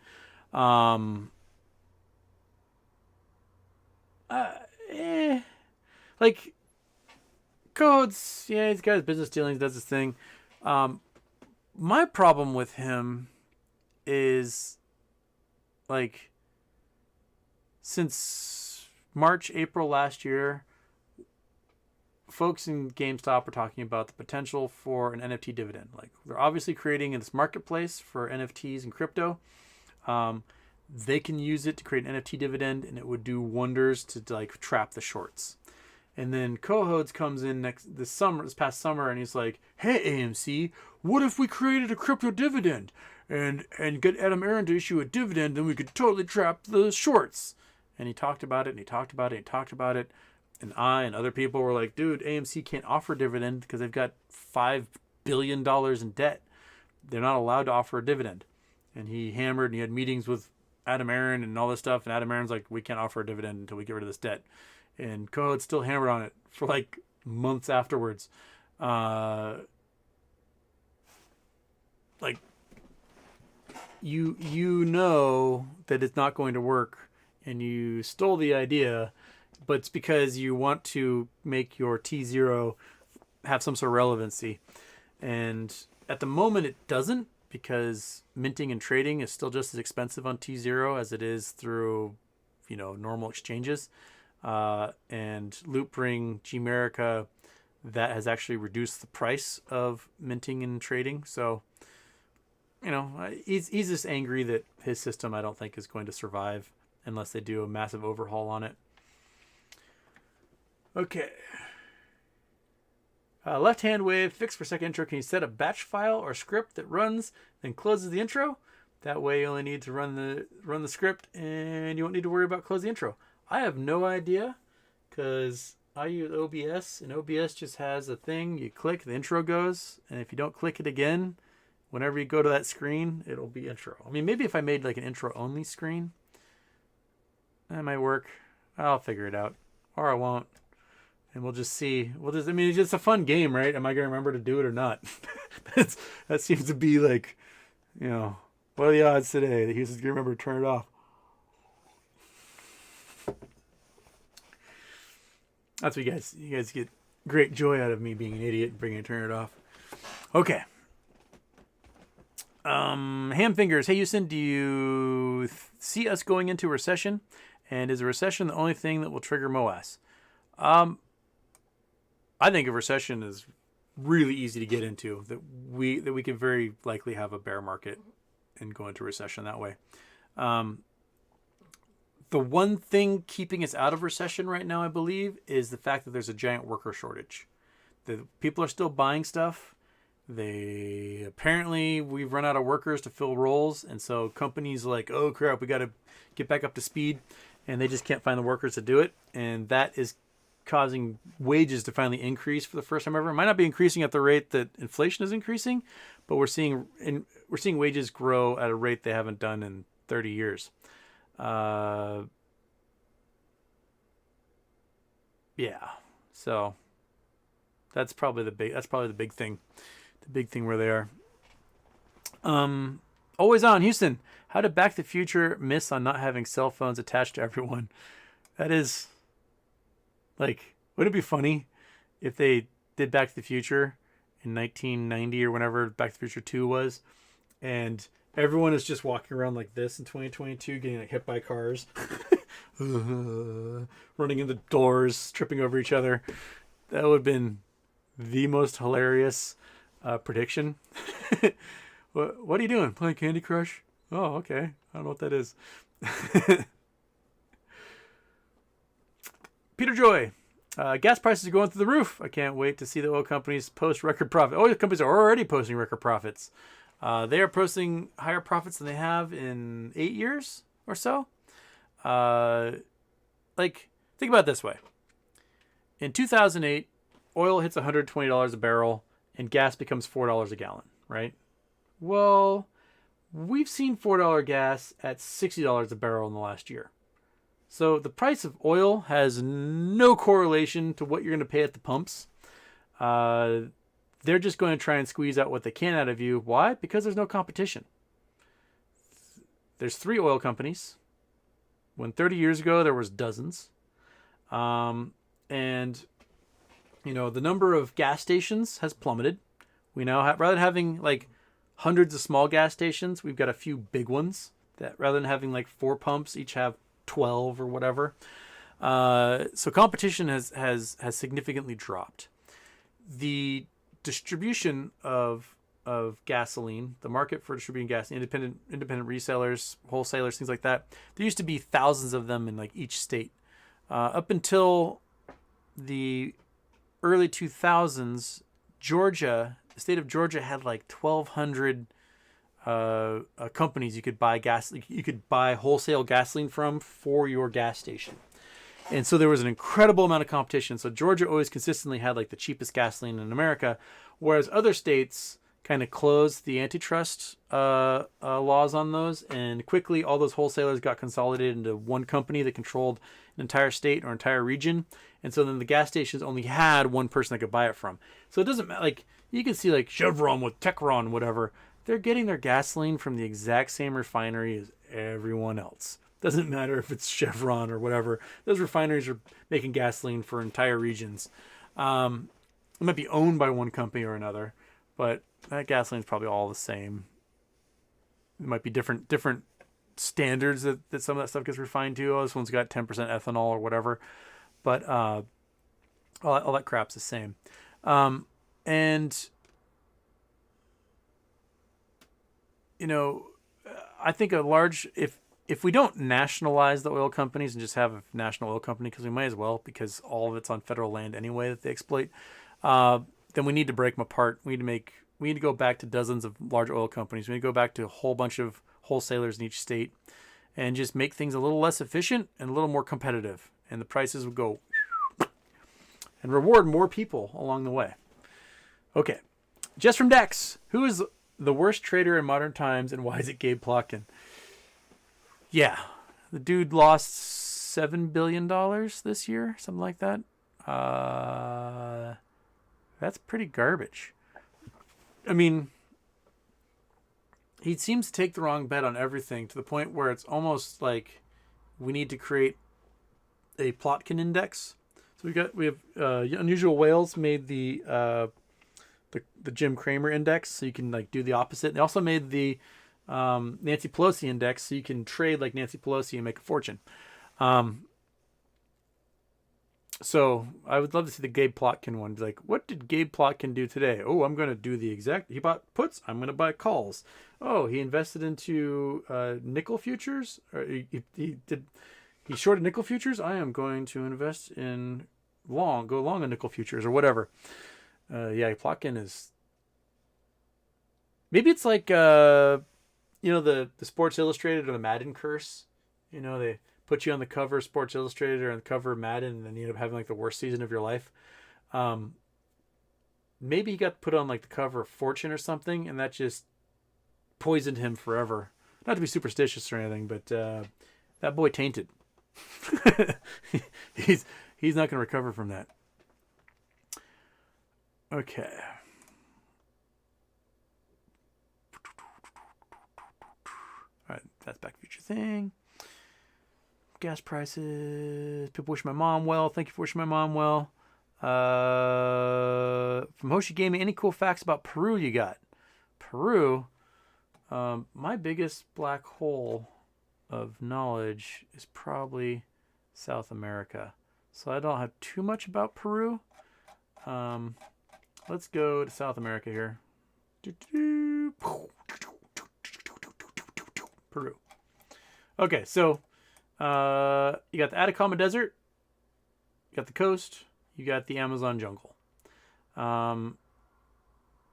Like Cohodes, yeah, he's got his business dealings, does his thing. My problem with him is like since March, April last year, folks in GameStop were talking about the potential for an NFT dividend. Like they're obviously creating this marketplace for NFTs and crypto. They can use it to create an NFT dividend, and it would do wonders to like trap the shorts. And then Cohodes comes in this past summer, and he's like, "Hey AMC, what if we created a crypto dividend and get Adam Aaron to issue a dividend, and we could totally trap the shorts?" And he talked about it, and he talked about it, and he talked about it. And I and other people were like, "Dude, AMC can't offer a dividend because they've got $5 billion in debt. They're not allowed to offer a dividend." And he hammered, and he had meetings with Adam Aaron and all this stuff. And Adam Aaron's like, "We can't offer a dividend until we get rid of this debt." And Cohodes still hammered on it for like months afterwards. Like you know that it's not going to work, and you stole the idea, but it's because you want to make your T0 have some sort of relevancy. And at the moment it doesn't, because minting and trading is still just as expensive on T0 as it is through, normal exchanges. And Loopring, Gmerica, that has actually reduced the price of minting and trading. So, he's just angry that his system, I don't think, is going to survive unless they do a massive overhaul on it. Okay. Left-hand wave, fix for second intro. Can you set a batch file or script that runs then closes the intro? That way you only need to run the script, and you won't need to worry about close the intro. I have no idea, because I use OBS, and OBS just has a thing. You click, the intro goes, and if you don't click it again, whenever you go to that screen, it'll be intro. I mean, maybe if I made like an intro-only screen, that might work. I'll figure it out. Or I won't. And we'll just see. It's just a fun game, right? Am I going to remember to do it or not? That seems to be like, what are the odds today that he's going to remember to turn it off? That's what you guys get great joy out of me being an idiot and bringing turn it off. Okay. Hamfingers. Hey, Houston, do you see us going into recession? And is a recession the only thing that will trigger moas? I think a recession is really easy to get into. That we can very likely have a bear market and go into recession that way. The one thing keeping us out of recession right now, I believe, is the fact that there's a giant worker shortage. The people are still buying stuff. Apparently we've run out of workers to fill roles, and so companies are like, oh crap, we got to get back up to speed, and they just can't find the workers to do it, and that is causing wages to finally increase for the first time ever. It might not be increasing at the rate that inflation is increasing, but we're seeing wages grow at a rate they haven't done in 30 years. Yeah, so that's probably the big thing. The big thing where they are. Always on Houston. How did Back to the Future miss on not having cell phones attached to everyone? That is, like, would it be funny if they did Back to the Future in 1990 or whenever Back to the Future 2 was, and everyone is just walking around like this in 2022, getting like hit by cars, running into doors, tripping over each other. That would have been the most hilarious prediction. What are you doing? Playing Candy Crush? Oh, okay. I don't know what that is. Peter Joy. Gas prices are going through the roof. I can't wait to see the oil companies post record profit. Oil companies are already posting record profits. They are posting higher profits than they have in 8 years or so. Think about it this way. In 2008, oil hits $120 a barrel and gas becomes $4 a gallon, right? Well, we've seen $4 gas at $60 a barrel in the last year. So the price of oil has no correlation to what you're going to pay at the pumps. They're just going to try and squeeze out what they can out of you. Why? Because there's no competition. There's 3 oil companies. When 30 years ago, there was dozens. And, you know, the number of gas stations has plummeted. We now have, rather than having like hundreds of small gas stations, we've got a few big ones that rather than having like 4 pumps, each have 12 or whatever. So competition has significantly dropped. The distribution of gasoline, the market for distributing gas, independent resellers, wholesalers, things like that. There used to be thousands of them in like each state. Up until the early 2000s, Georgia, the state of Georgia had like 1,200 companies you could buy wholesale gasoline from for your gas station. And so there was an incredible amount of competition. So Georgia always consistently had like the cheapest gasoline in America, whereas other states kind of closed the antitrust laws on those, and quickly all those wholesalers got consolidated into one company that controlled an entire state or entire region. And so then the gas stations only had one person that could buy it from. So it doesn't matter, like you can see like Chevron with Techron, whatever, they're getting their gasoline from the exact same refinery as everyone else. Doesn't matter if it's Chevron or whatever. Those refineries are making gasoline for entire regions. It might be owned by one company or another, but that gasoline is probably all the same. It might be different standards that some of that stuff gets refined to. Oh, this one's got 10% ethanol or whatever. But all that crap's the same. And, you know, I think if we don't nationalize the oil companies and just have a national oil company, because we might as well, because all of it's on federal land anyway that they exploit, then we need to break them apart. We need to go back to dozens of large oil companies. We need to go back to a whole bunch of wholesalers in each state and just make things a little less efficient and a little more competitive. And the prices would go and reward more people along the way. Okay. Just from Dex. Who is the worst trader in modern times and why is it Gabe Plotkin? Yeah. The dude lost $7 billion this year. Something like that. That's pretty garbage. I mean, he seems to take the wrong bet on everything to the point where it's almost like we need to create a Plotkin index. So we have Unusual Whales made the Jim Cramer index, so you can like do the opposite. They also made the Nancy Pelosi index, so you can trade like Nancy Pelosi and make a fortune. So I would love to see the Gabe Plotkin one. Be like, what did Gabe Plotkin do today? Oh, I'm going to do the exact. He bought puts. I'm going to buy calls. Oh, he invested into nickel futures. Or he shorted nickel futures. I am going to invest in go long on nickel futures or whatever. Yeah, Plotkin is. Maybe it's like the Sports Illustrated or the Madden curse. You know, they put you on the cover of Sports Illustrated or on the cover of Madden, and then you end up having like the worst season of your life. Maybe he got put on like the cover of Fortune or something, and that just poisoned him forever. Not to be superstitious or anything, but that boy tainted. He's not going to recover from that. Okay. All right, that's back to future thing. Gas prices. People wish my mom well. Thank you for wishing my mom well. From Hoshi Gaming, any cool facts about Peru you got? Peru, my biggest black hole of knowledge is probably South America. So I don't have too much about Peru. Let's go to South America here. Peru. Okay, so you got the Atacama Desert, you got the coast, you got the Amazon jungle.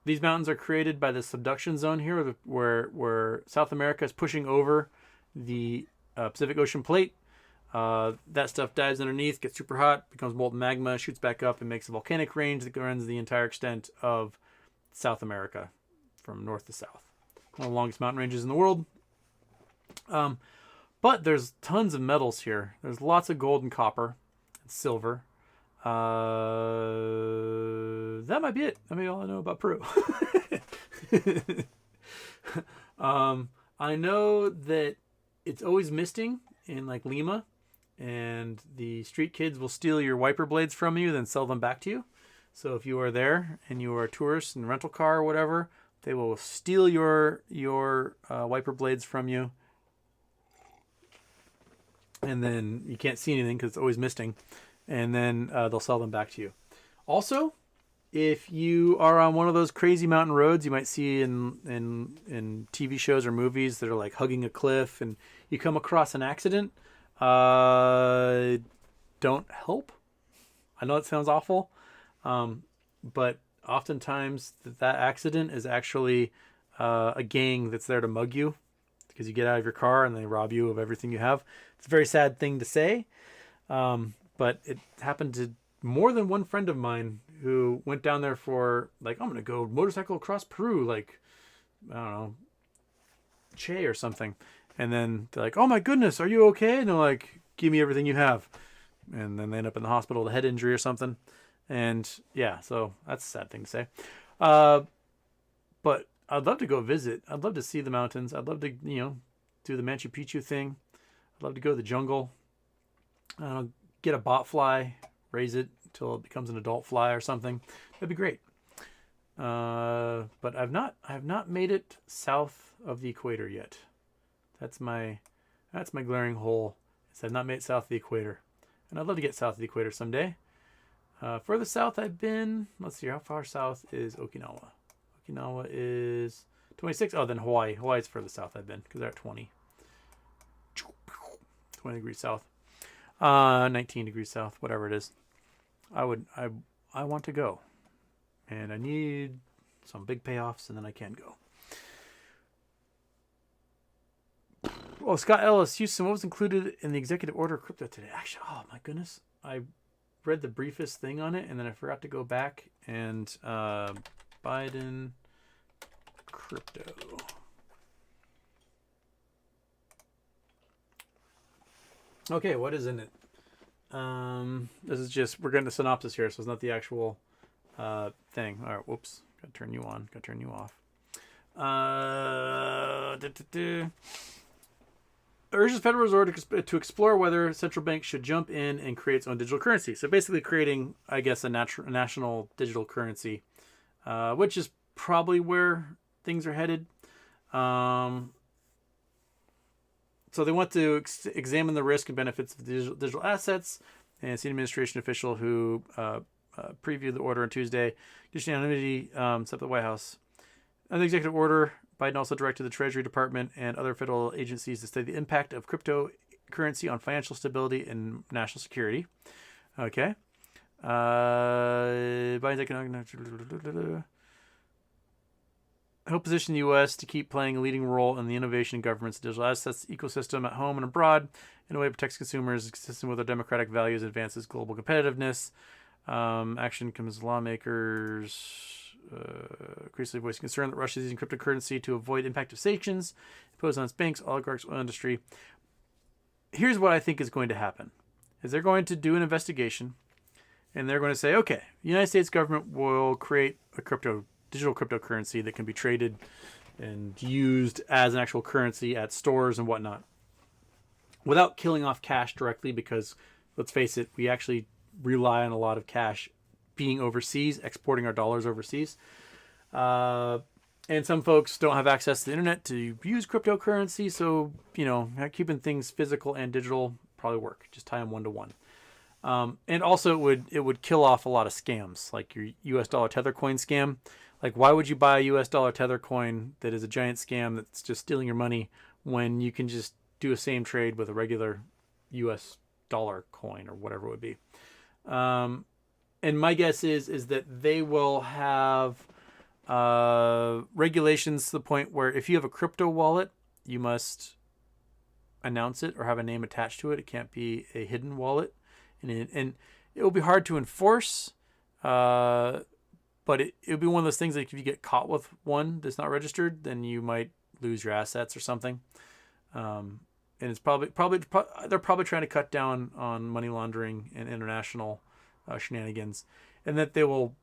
These mountains are created by the subduction zone here, where South America is pushing over the Pacific Ocean plate. That stuff dives underneath, gets super hot, becomes molten magma, shoots back up, and makes a volcanic range that runs the entire extent of South America, from north to south. One of the longest mountain ranges in the world. But there's tons of metals here. There's lots of gold and copper and silver. That might be it. That might be all I know about Peru. I know that it's always misting in like Lima, and the street kids will steal your wiper blades from you, then sell them back to you. So if you are there and you are a tourist in a rental car or whatever, they will steal your wiper blades from you. And then you can't see anything because it's always misting. And then they'll sell them back to you. Also, if you are on one of those crazy mountain roads you might see in TV shows or movies that are like hugging a cliff, and you come across an accident, don't help. I know it sounds awful, but oftentimes that accident is actually a gang that's there to mug you, because you get out of your car and they rob you of everything you have. It's a very sad thing to say, but it happened to more than one friend of mine who went down there for, like, I'm going to go motorcycle across Peru, like, I don't know, Che or something. And then they're like, oh my goodness, are you okay? And they're like, give me everything you have. And then they end up in the hospital with a head injury or something. And yeah, so that's a sad thing to say. But I'd love to go visit. I'd love to see the mountains. I'd love to, do the Machu Picchu thing. I'd love to go to the jungle. Get a botfly, raise it until it becomes an adult fly or something. That'd be great. But I have not made it south of the equator yet. That's my glaring hole. I've not made it south of the equator, and I'd love to get south of the equator someday. Further south I've been. Let's see, how far south is Okinawa? Okinawa is 26. Oh, then Hawaii. Hawaii's further south I've been, because they're at 20 degrees south. 19 degrees south, whatever it is. I want to go, and I need some big payoffs, and then I can go. Oh, Scott Ellis, Houston, what was included in the executive order of crypto today? Actually, oh my goodness, I read the briefest thing on it, and then I forgot to go back and Biden crypto. Okay, what is in it? This is just, we're getting the synopsis here, so it's not the actual thing. All right, whoops. Gotta turn you on. Gotta turn you off. Urges Federal Reserve to explore whether central banks should jump in and create its own digital currency. So basically creating, I guess, a national digital currency, which is probably where things are headed. So they want to examine the risk and benefits of digital assets. And senior administration official who previewed the order on Tuesday, conditioned anonymity, set up the White House. Under the executive order, Biden also directed the Treasury Department and other federal agencies to study the impact of cryptocurrency on financial stability and national security. Okay. Biden's economic help position the U.S. to keep playing a leading role in the innovation of government's digital assets ecosystem at home and abroad in a way that protects consumers, consistent with our democratic values, and advances global competitiveness. Action comes lawmakers increasingly voicing concern that Russia is using cryptocurrency to avoid impact of sanctions imposed on its banks, oligarchs, oil industry. Here's what I think is going to happen: is they're going to do an investigation, and they're going to say, okay, the United States government will create a digital cryptocurrency that can be traded and used as an actual currency at stores and whatnot, without killing off cash directly, because let's face it, we actually rely on a lot of cash being overseas, exporting our dollars overseas. And some folks don't have access to the internet to use cryptocurrency, so, keeping things physical and digital probably work. Just tie them one-to-one. And also it would kill off a lot of scams, like your US dollar tether coin scam. Like, why would you buy a US dollar tether coin that is a giant scam that's just stealing your money when you can just do a same trade with a regular US dollar coin or whatever it would be? And my guess is that they will have regulations to the point where if you have a crypto wallet, you must announce it or have a name attached to it. It can't be a hidden wallet, and it will be hard to enforce. But it would be one of those things like if you get caught with one that's not registered, then you might lose your assets or something. And it's probably they're probably trying to cut down on money laundering and international shenanigans, and that they will,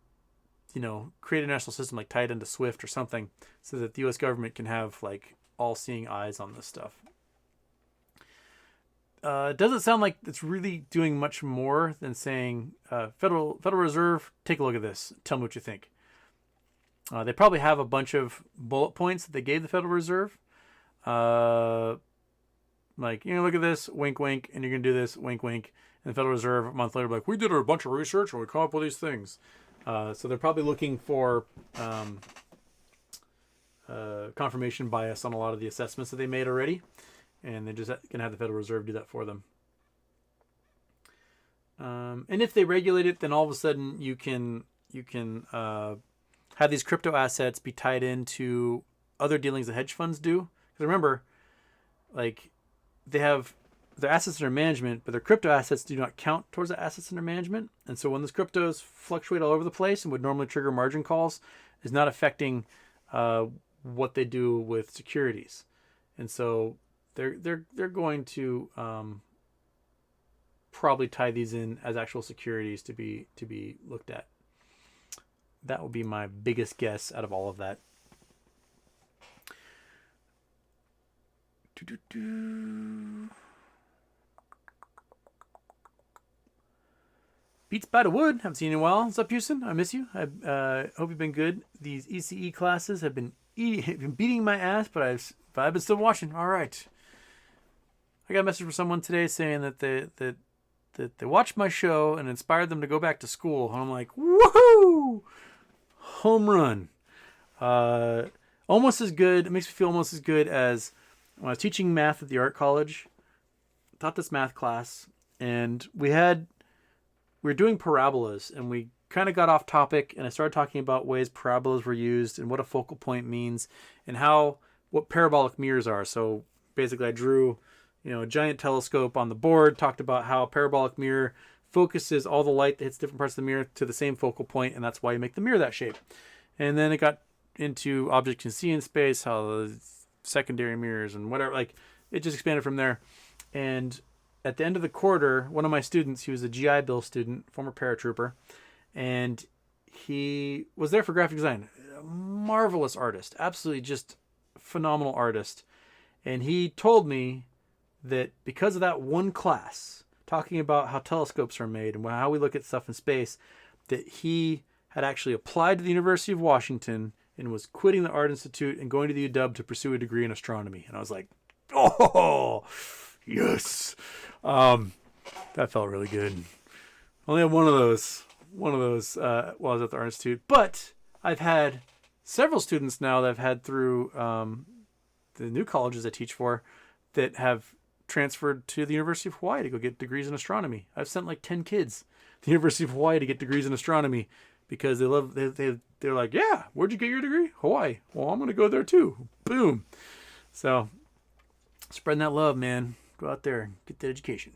create a national system like tie it into SWIFT or something, so that the U.S. government can have like all-seeing eyes on this stuff. It doesn't sound like it's really doing much more than saying, Federal Reserve, take a look at this. Tell me what you think. They probably have a bunch of bullet points that they gave the Federal Reserve. Like, look at this, wink, wink, and you're going to do this, wink, wink. And the Federal Reserve a month later like, we did a bunch of research and we come up with these things. So they're probably looking for confirmation bias on a lot of the assessments that they made already. And they're just going to have the Federal Reserve do that for them. And if they regulate it, then all of a sudden you can have these crypto assets be tied into other dealings that hedge funds do. Because remember, like, they have their assets under management, but their crypto assets do not count towards the assets under management. And so when those cryptos fluctuate all over the place and would normally trigger margin calls, is not affecting what they do with securities. And so they're going to probably tie these in as actual securities to be looked at. That would be my biggest guess out of all of that. Beats by the wood. Haven't seen you in a while. What's up, Houston? I miss you. I hope you've been good. These ECE classes have been beating my ass, but I've been still watching. All right. I got a message from someone today saying that they watched my show and inspired them to go back to school. And I'm like, woohoo! Home run. Almost as good. It makes me feel almost as good as when I was teaching math at the art college. I taught this math class, and we were doing parabolas, and we kind of got off topic, and I started talking about ways parabolas were used and what a focal point means and what parabolic mirrors are. So basically I drew a giant telescope on the board, talked about how a parabolic mirror focuses all the light that hits different parts of the mirror to the same focal point, and that's why you make the mirror that shape. And then it got into objects you can see in space, how the secondary mirrors and whatever, like it just expanded from there. And at the end of the quarter, one of my students, he was a GI Bill student, former paratrooper, and he was there for graphic design. A marvelous artist, absolutely just phenomenal artist. And he told me that because of that one class, talking about how telescopes are made and how we look at stuff in space, that he had actually applied to the University of Washington and was quitting the Art Institute and going to the UW to pursue a degree in astronomy. And I was like, oh, yes. That felt really good. Only had one of those while I was at the Art Institute. But I've had several students now that I've had through the new colleges I teach for that have transferred to the University of Hawaii to go get degrees in astronomy. I've sent like 10 kids to the University of Hawaii to get degrees in astronomy because they're like, yeah, where'd you get your degree? Hawaii. Well, I'm going to go there too. Boom. So spreading that love, man. Go out there and get that education.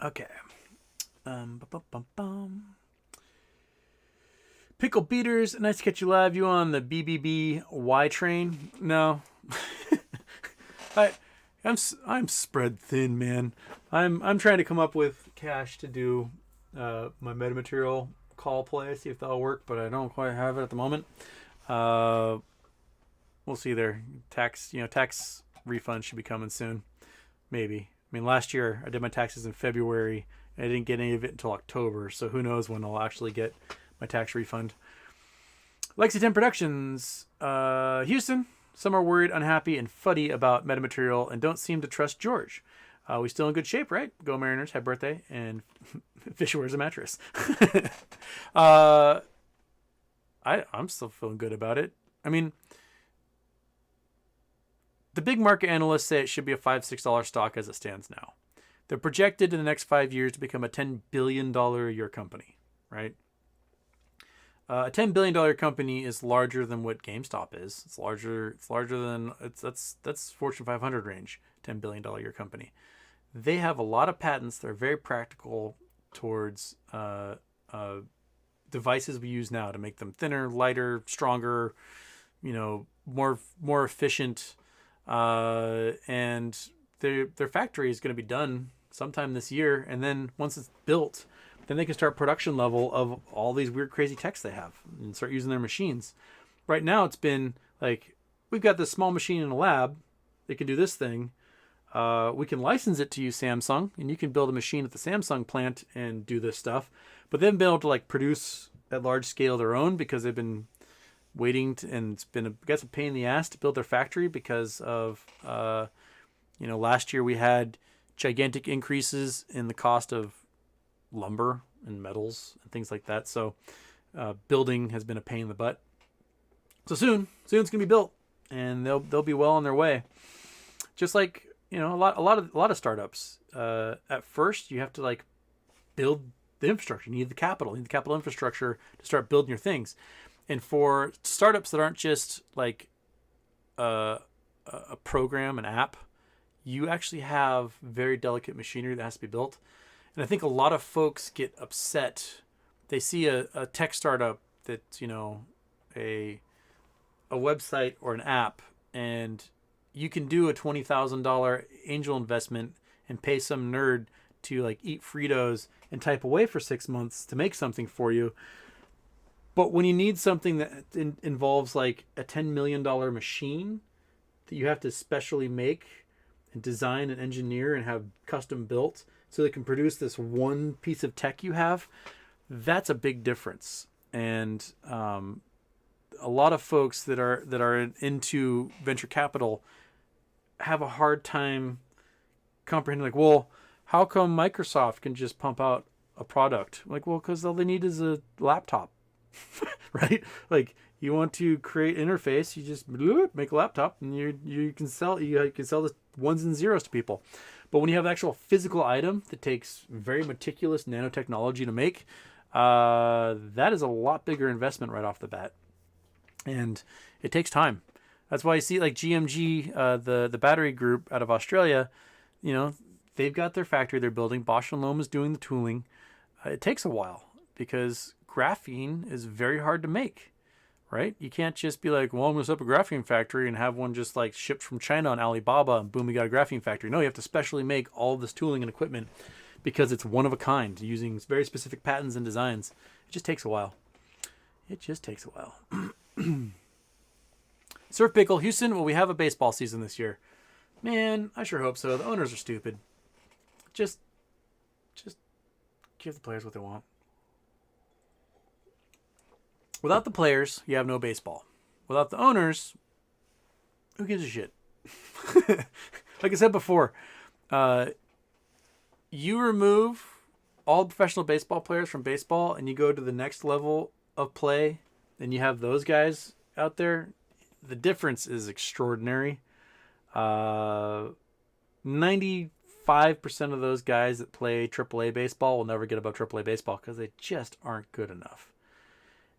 Okay. Pickle Beaters, nice to catch you live. You on the BBB train? No. I'm spread thin, man. I'm trying to come up with cash to do my metamaterial call play, see if that'll work, but I don't quite have it at the moment. We'll see there. Tax refund should be coming soon. Maybe. I mean, last year I did my taxes in February and I didn't get any of it until October, so who knows when I'll actually get my tax refund. Lexington Productions, Houston. Some are worried, unhappy, and fuddy about metamaterial and don't seem to trust George. We still in good shape, right? Go Mariners, happy birthday, and Fish wears a mattress. I'm still feeling good about it. I mean, the big market analysts say it should be a $5-6 stock as it stands now. They're projected in the next 5 years to become a $10 billion a year company, right? A $10 billion company is larger than what GameStop is. It's larger. It's larger than that's Fortune 500 range. $10 billion company. They have a lot of patents that are very practical towards devices we use now to make them thinner, lighter, stronger, more efficient. And their factory is going to be done sometime this year, and then once it's built, then they can start production level of all these weird, crazy techs they have and start using their machines. Right now, it's been like, we've got this small machine in a lab that can do this thing. We can license it to you, Samsung, and you can build a machine at the Samsung plant and do this stuff. But they've been able to like produce at large scale their own because they've been waiting to, and it's been I guess a pain in the ass to build their factory because of last year we had gigantic increases in the cost of lumber and metals and things like that. So building has been a pain in the butt. So soon it's gonna be built, and they'll be well on their way. Just like a lot of startups. At first, you have to like build the infrastructure. You need the capital. You need the capital infrastructure to start building your things. And for startups that aren't just like a program, an app, you actually have very delicate machinery that has to be built. And I think a lot of folks get upset. They see a tech startup that's, a website or an app, and you can do a $20,000 angel investment and pay some nerd to like eat Fritos and type away for 6 months to make something for you. But when you need something that involves like a $10 million machine that you have to specially make and design and engineer and have custom built so they can produce this one piece of tech you have, that's a big difference. And a lot of folks that are into venture capital have a hard time comprehending, like, well, how come Microsoft can just pump out a product? Like, well, because all they need is a laptop, right? Like, you want to create interface, you just make a laptop, and you can sell the ones and zeros to people. But when you have an actual physical item that takes very meticulous nanotechnology to make, that is a lot bigger investment right off the bat, and it takes time. That's why you see like GMG, the battery group out of Australia, they've got their factory they're building. Bosch & Lomb is doing the tooling. It takes a while because graphene is very hard to make, right? You can't just be like, well, I'm going to set up a graphene factory and have one just like shipped from China on Alibaba and boom, we got a graphene factory. No, you have to specially make all of this tooling and equipment because it's one of a kind using very specific patents and designs. It just takes a while. Surf Pickle, Houston, will we have a baseball season this year? Man, I sure hope so. The owners are stupid. Just give the players what they want. Without the players, you have no baseball. Without the owners, who gives a shit? Like I said before, you remove all professional baseball players from baseball and you go to the next level of play, and you have those guys out there. The difference is extraordinary. 95% of those guys that play AAA baseball will never get above AAA baseball because they just aren't good enough.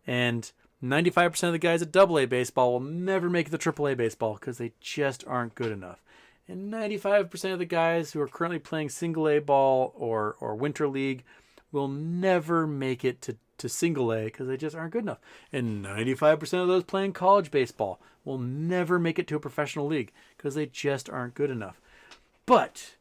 And 95% of the guys at AA baseball will never make it to AAA baseball because they just aren't good enough. And 95% of the guys who are currently playing single A ball or winter league will never make it to single A because they just aren't good enough. And 95% of those playing college baseball will never make it to a professional league because they just aren't good enough. But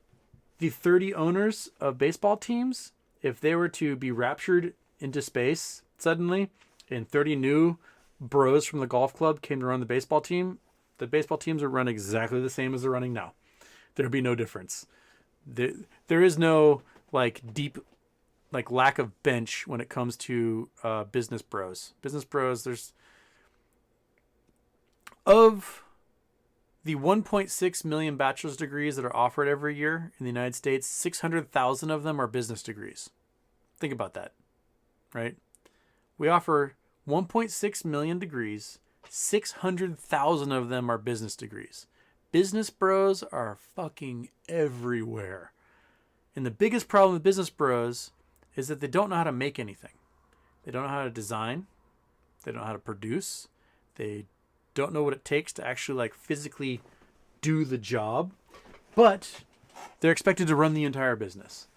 the 30 owners of baseball teams, if they were to be raptured into space suddenly and 30 new bros from the golf club came to run the baseball teams would run exactly the same as they're running now. There'd be no difference. There is no deep lack of bench when it comes to business bros. Business bros, there's of the 1.6 million bachelor's degrees that are offered every year in the United States, 600,000 of them are business degrees. Think about that, right? We offer 1.6 million degrees, 600,000 of them are business degrees. Business bros are fucking everywhere. And the biggest problem with business bros is that they don't know how to make anything. They don't know how to design. They don't know how to produce. They don't know what it takes to actually like physically do the job, but they're expected to run the entire business.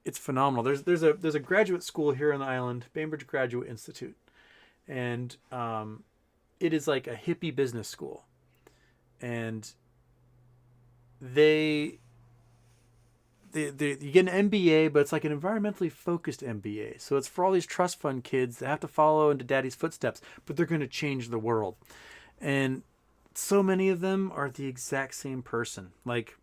It's phenomenal. There's a graduate school here on the island, Bainbridge Graduate Institute, and it is like a hippie business school, and you get an MBA, but it's like an environmentally focused MBA. So it's for all these trust fund kids that have to follow into daddy's footsteps, but they're going to change the world. And so many of them are the exact same person. Like,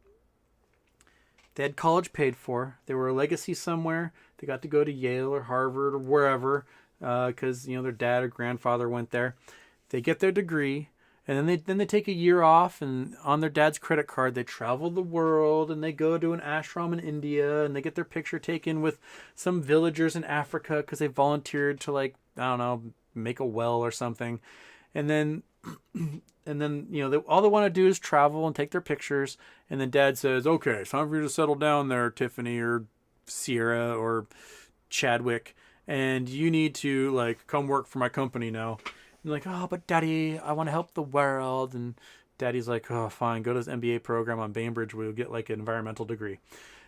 they had college paid for. They were a legacy somewhere. They got to go to Yale or Harvard or wherever because, their dad or grandfather went there. They get their degree. And then they take a year off, and on their dad's credit card, they travel the world, and they go to an ashram in India, and they get their picture taken with some villagers in Africa because they volunteered to, like, I don't know, make a well or something. And then all they want to do is travel and take their pictures. And then dad says, okay, it's time for you to settle down there, Tiffany or Sierra or Chadwick. And you need to, like, come work for my company now. And like, oh, but Daddy, I want to help the world. And Daddy's like, oh, fine, go to this MBA program on Bainbridge where you'll get like an environmental degree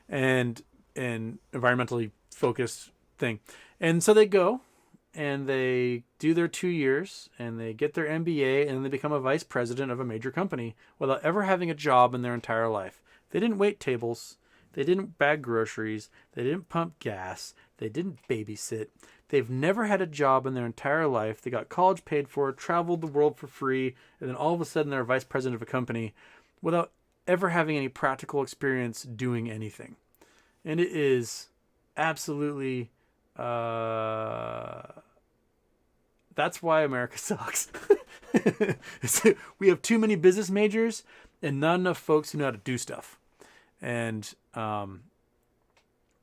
and an environmentally focused thing. And so they go and they do their 2 years and they get their MBA and they become a vice president of a major company without ever having a job in their entire life. They didn't wait tables. They didn't bag groceries. They didn't pump gas. They didn't babysit. They've never had a job in their entire life. They got college paid for, traveled the world for free, and then all of a sudden they're vice president of a company without ever having any practical experience doing anything. And it is absolutely... that's why America sucks. We have too many business majors and not enough folks who know how to do stuff. And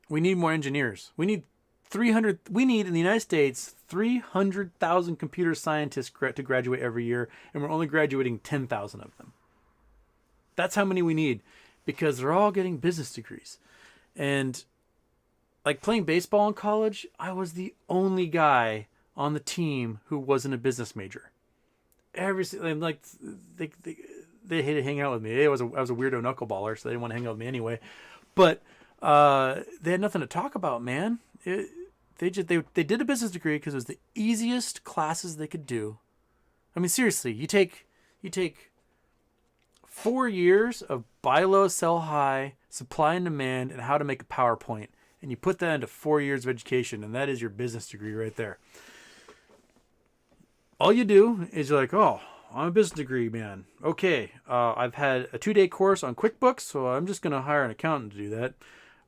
we need more engineers. We need in the United States 300,000 computer scientists to graduate every year, and we're only graduating 10,000 of them. That's how many we need, because they're all getting business degrees. And like playing baseball in college, I was the only guy on the team who wasn't a business major. They hated hanging out with me. I was a weirdo knuckleballer, so they didn't want to hang out with me anyway. But they had nothing to talk about, man. They did a business degree because it was the easiest classes they could do. I mean, seriously, you take 4 years of buy low, sell high, supply and demand, and how to make a PowerPoint, and you put that into 4 years of education, and that is your business degree right there. All you do is you're like, oh, I'm a business degree man. Okay, I've had a 2-day course on QuickBooks, so I'm just going to hire an accountant to do that.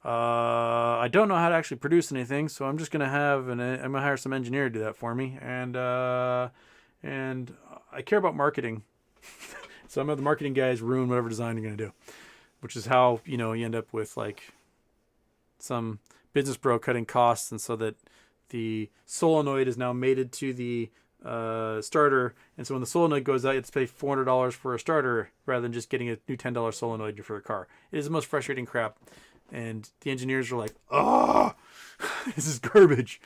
I don't know how to actually produce anything, so I'm just gonna hire some engineer to do that for me, and I care about marketing, so I'm gonna have the marketing guys ruin whatever design you're gonna do, which is how you end up with like some business bro cutting costs, and so that the solenoid is now mated to the starter, and so when the solenoid goes out, you have to pay $400 for a starter rather than just getting a new $10 solenoid for a car. It is the most frustrating crap. And the engineers are like, oh, this is garbage.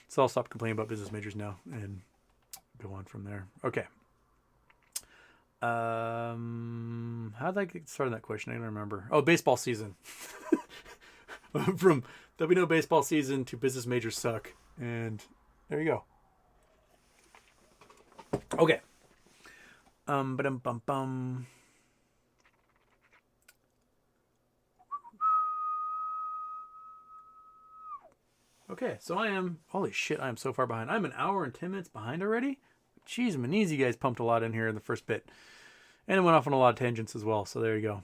So I'll stop complaining about business majors now and go on from there. Okay. How did I get started on that question? I don't remember. Oh, baseball season. From there'll be no baseball season to business majors suck. And there you go. Okay. Ba-dum-bum-bum. Okay, so holy shit, I am so far behind. I'm an hour and 10 minutes behind already? Jeez, Maniz, you guys pumped a lot in here in the first bit. And it went off on a lot of tangents as well, so there you go.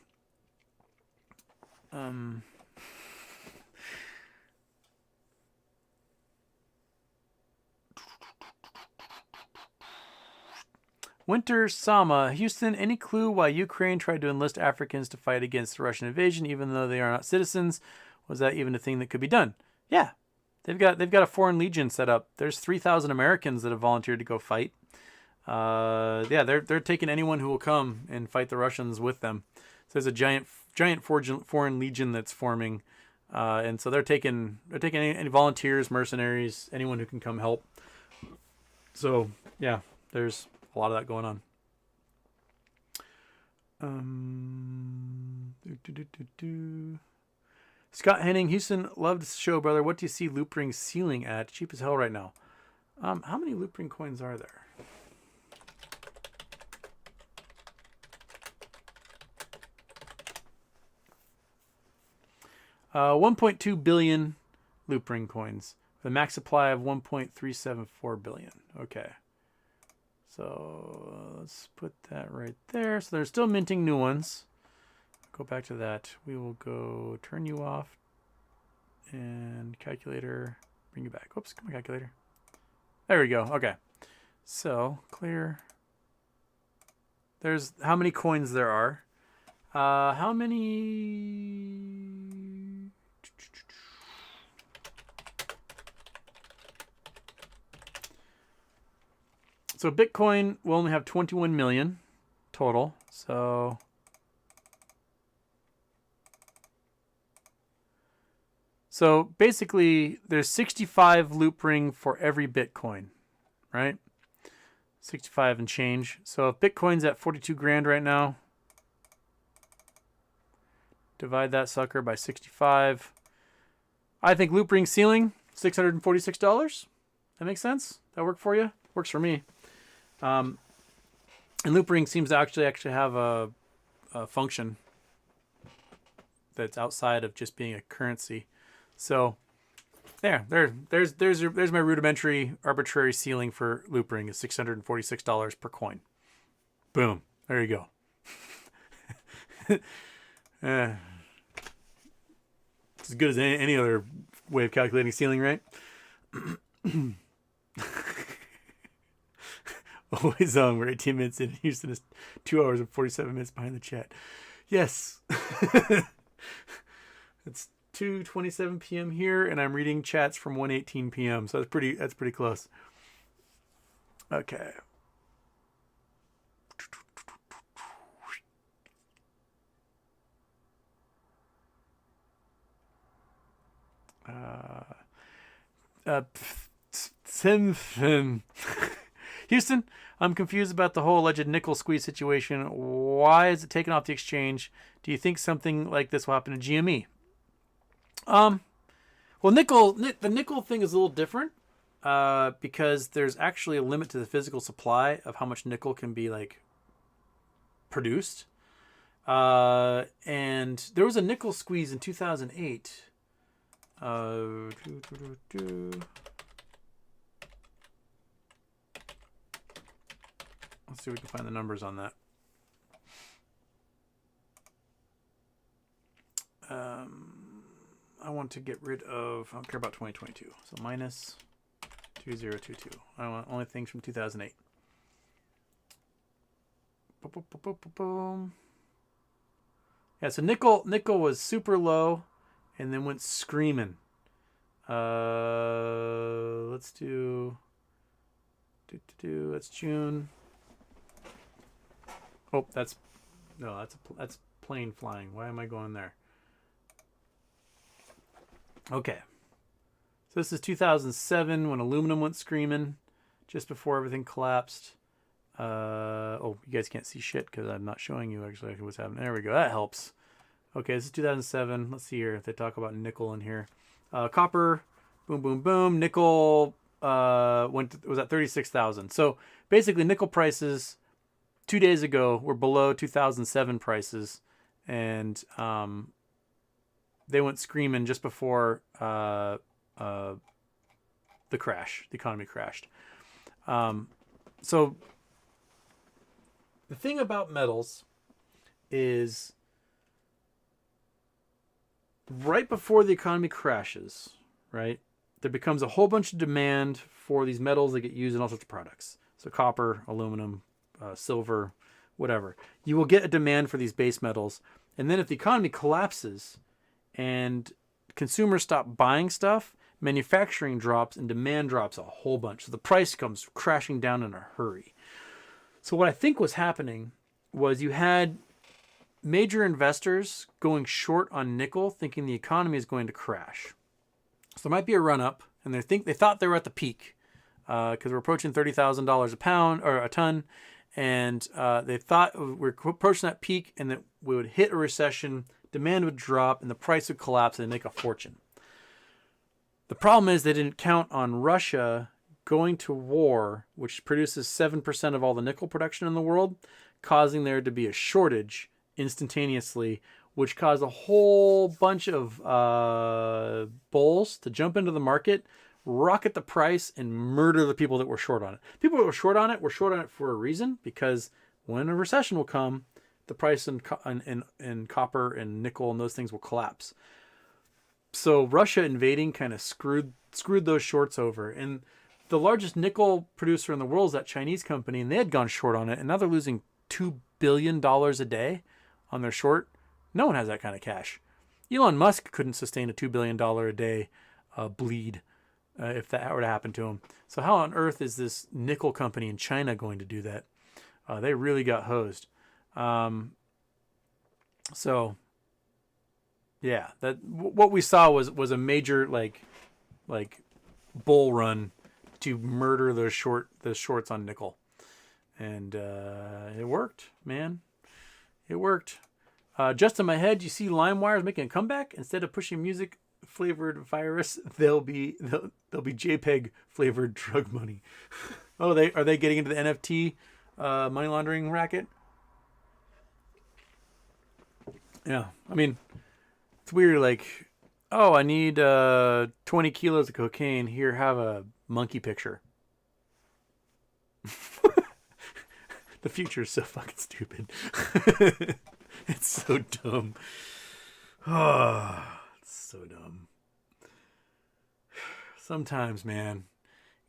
Winter Sama, Houston, any clue why Ukraine tried to enlist Africans to fight against the Russian invasion even though they are not citizens? Was that even a thing that could be done? Yeah. They've got a foreign legion set up. There's 3,000 Americans that have volunteered to go fight. They're taking anyone who will come and fight the Russians with them. So there's a giant foreign legion that's forming and so they're taking any volunteers, mercenaries, anyone who can come help. So yeah, there's a lot of that going on. Scott Henning, Houston, loved the show, brother. What do you see loop ring ceiling at? Cheap as hell right now. How many loop ring coins are there? Uh, 1.2 billion loop ring coins with a max supply of 1.374 billion. Okay. So let's put that right there. So they're still minting new ones. Go back to that. We will go turn you off and calculator, bring you back. Oops, come on, calculator. There we go. Okay. So clear. There's how many coins there are. How many? So Bitcoin will only have 21 million total. So basically, there's 65 loop ring for every Bitcoin, right? 65 and change. So if Bitcoin's at 42 grand right now, divide that sucker by 65. I think loop ring ceiling, $646. That makes sense? That work for you? Works for me. And loop ring seems to actually have a function that's outside of just being a currency. So there's my rudimentary arbitrary ceiling for loop ring is $646 per coin. Boom. There you go. It's as good as any other way of calculating ceiling, right? Always on. We're 18 minutes in. Houston is 2 hours and 47 minutes behind the chat. Yes. It's 2:27 p.m. here, and I'm reading chats from 1:18 p.m. So that's pretty close. Okay. Houston, I'm confused about the whole alleged nickel squeeze situation. Why is it taken off the exchange? Do you think something like this will happen to GME? Well, the nickel thing is a little different because there's actually a limit to the physical supply of how much nickel can be like produced. And there was a nickel squeeze in 2008. Let's see if we can find the numbers on that. I want to get rid of, I don't care about 2022. So minus 2022. I want only things from 2008. Boom. Yeah, so nickel was super low and then went screaming. Let's do that's June. Oh, that's plane flying. Why am I going there? Okay. So this is 2007 when aluminum went screaming just before everything collapsed. Oh, you guys can't see shit because I'm not showing you actually what's happening. There we go. That helps. Okay, this is 2007. Let's see here if they talk about nickel in here. Copper, boom, boom, boom. Nickel was at 36,000. So basically, nickel prices 2 days ago were below 2007 prices, and they went screaming just before the crash. The economy crashed. So the thing about metals is right before the economy crashes, right, there becomes a whole bunch of demand for these metals that get used in all sorts of products. So copper, aluminum, silver, whatever. You will get a demand for these base metals. And then if the economy collapses and consumers stop buying stuff, manufacturing drops and demand drops a whole bunch. So the price comes crashing down in a hurry. So what I think was happening was you had major investors going short on nickel, thinking the economy is going to crash. So there might be a run up, and they thought they were at the peak because we're approaching $30,000 a pound or a ton, and they thought we're approaching that peak and that we would hit a recession, demand would drop, and the price would collapse and they'd make a fortune. The problem is they didn't count on Russia going to war, which produces 7% of all the nickel production in the world, causing there to be a shortage instantaneously, which caused a whole bunch of bulls to jump into the market, rocket the price, and murder the people that were short on it. People that were short on it for a reason, because when a recession will come, the price in copper and nickel and those things will collapse. So Russia invading kind of screwed those shorts over. And the largest nickel producer in the world is that Chinese company, and they had gone short on it, and now they're losing $2 billion a day on their short. No one has that kind of cash. Elon Musk couldn't sustain a $2 billion a day bleed if that were to happen to him. So how on earth is this nickel company in China going to do that? They really got hosed. So yeah, that what we saw was a major like bull run to murder those shorts on nickel, and it worked, man. It worked. Just in my head, you see LimeWire is making a comeback. Instead of pushing music flavored virus, they'll be JPEG flavored drug money. Oh, are they getting into the NFT money laundering racket? Yeah, I mean, it's weird. Like, oh, I need 20 kilos of cocaine. Here, have a monkey picture. The future is so fucking stupid. It's so dumb. Oh, it's so dumb. Sometimes, man,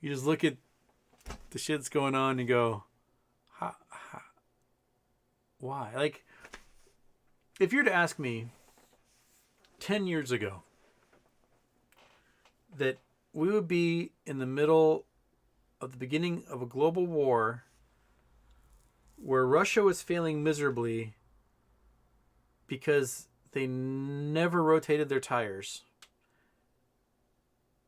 you just look at the shit that's going on and go, why? Like, if you're to ask me 10 years ago that we would be in the middle of the beginning of a global war where Russia was failing miserably because they never rotated their tires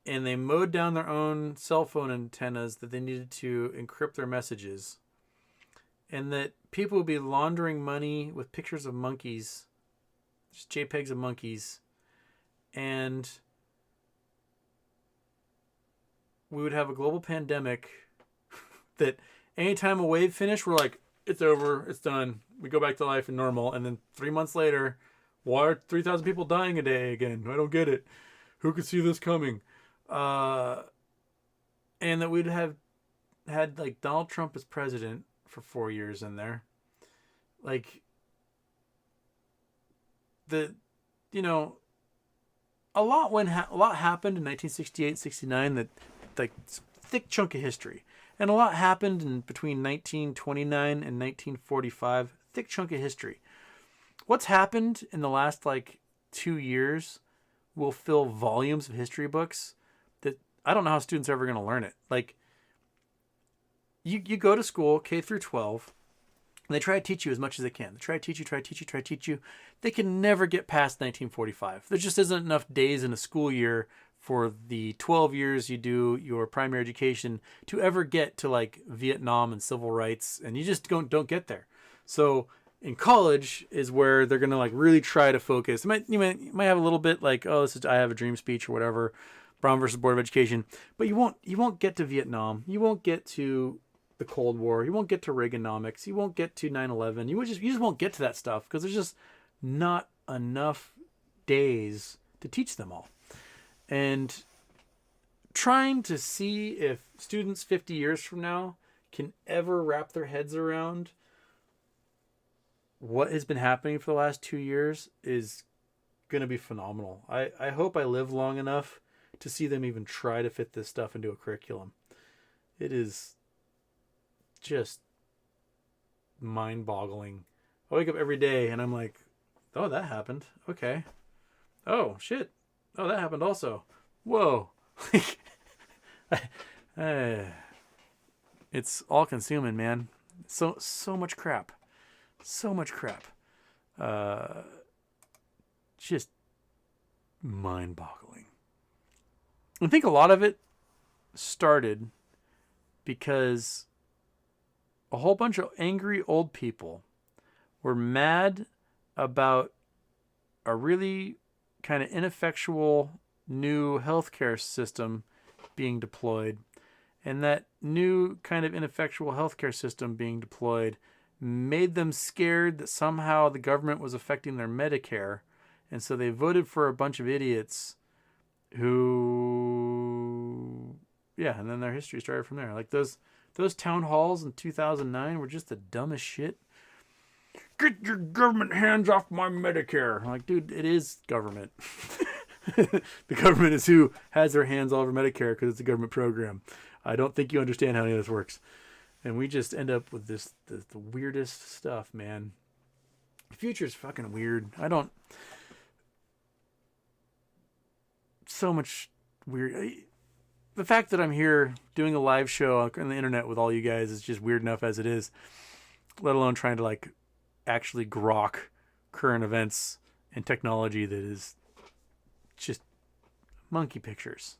and they mowed down their own cell phone antennas that they needed to encrypt their messages, and that people would be laundering money with pictures of monkeys, just JPEGs of monkeys, and we would have a global pandemic that anytime a wave finished, we're like, it's over, it's done. We go back to life and normal. And then 3 months later, why are 3,000 people dying a day again? I don't get it. Who could see this coming? And that we'd have had like Donald Trump as president for 4 years in there. Like, a lot happened in 1968, 69, that like thick chunk of history. And a lot happened in between 1929 and 1945, thick chunk of history. What's happened in the last like 2 years will fill volumes of history books that I don't know how students are ever going to learn it. Like, you go to school, K through 12, and they try to teach you as much as they can. They try to teach you. They can never get past 1945. There just isn't enough days in a school year for the 12 years you do your primary education to ever get to like Vietnam and civil rights, and you just don't get there. So in college is where they're going to like really try to focus. You might have a little bit like, oh, this is I Have a Dream speech or whatever, Brown versus Board of Education, but you won't get to Vietnam. You won't get to the Cold War. You won't get to Reaganomics. You won't get to 9/11. You just won't get to that stuff because there's just not enough days to teach them all. And trying to see if students 50 years from now can ever wrap their heads around what has been happening for the last 2 years is going to be phenomenal. I hope I live long enough to see them even try to fit this stuff into a curriculum. It is just mind-boggling. I wake up every day and I'm like, oh, that happened. Okay. Oh, shit. Oh, that happened also. Whoa. It's all consuming, man. So much crap. So much crap. just mind-boggling. I think a lot of it started because a whole bunch of angry old people were mad about a really kind of ineffectual new healthcare system being deployed. And that new kind of ineffectual healthcare system being deployed made them scared that somehow the government was affecting their Medicare. And so they voted for a bunch of idiots who, yeah, and then their history started from there. Like those town halls in 2009 were just the dumbest shit. Get your government hands off my Medicare. I'm like, dude, it is government. The government is who has their hands all over Medicare because it's a government program. I don't think you understand how any of this works. And we just end up with the weirdest stuff, man. The future's fucking weird. So much weird. The fact that I'm here doing a live show on the internet with all you guys is just weird enough as it is, let alone trying to like actually grok current events and technology that is just monkey pictures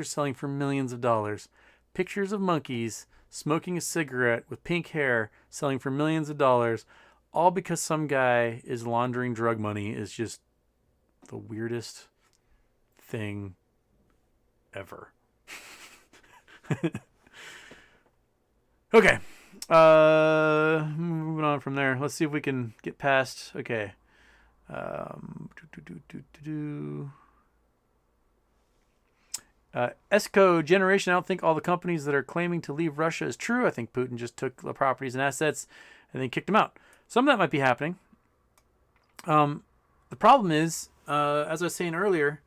selling for millions of dollars, pictures of monkeys smoking a cigarette with pink hair selling for millions of dollars, all because some guy is laundering drug money, is just the weirdest thing ever. Okay. Moving on from there. Let's see if we can get past. Okay. ESCO generation. I don't think all the companies that are claiming to leave Russia is true. I think Putin just took the properties and assets and then kicked them out. Some of that might be happening. The problem is, as I was saying earlier,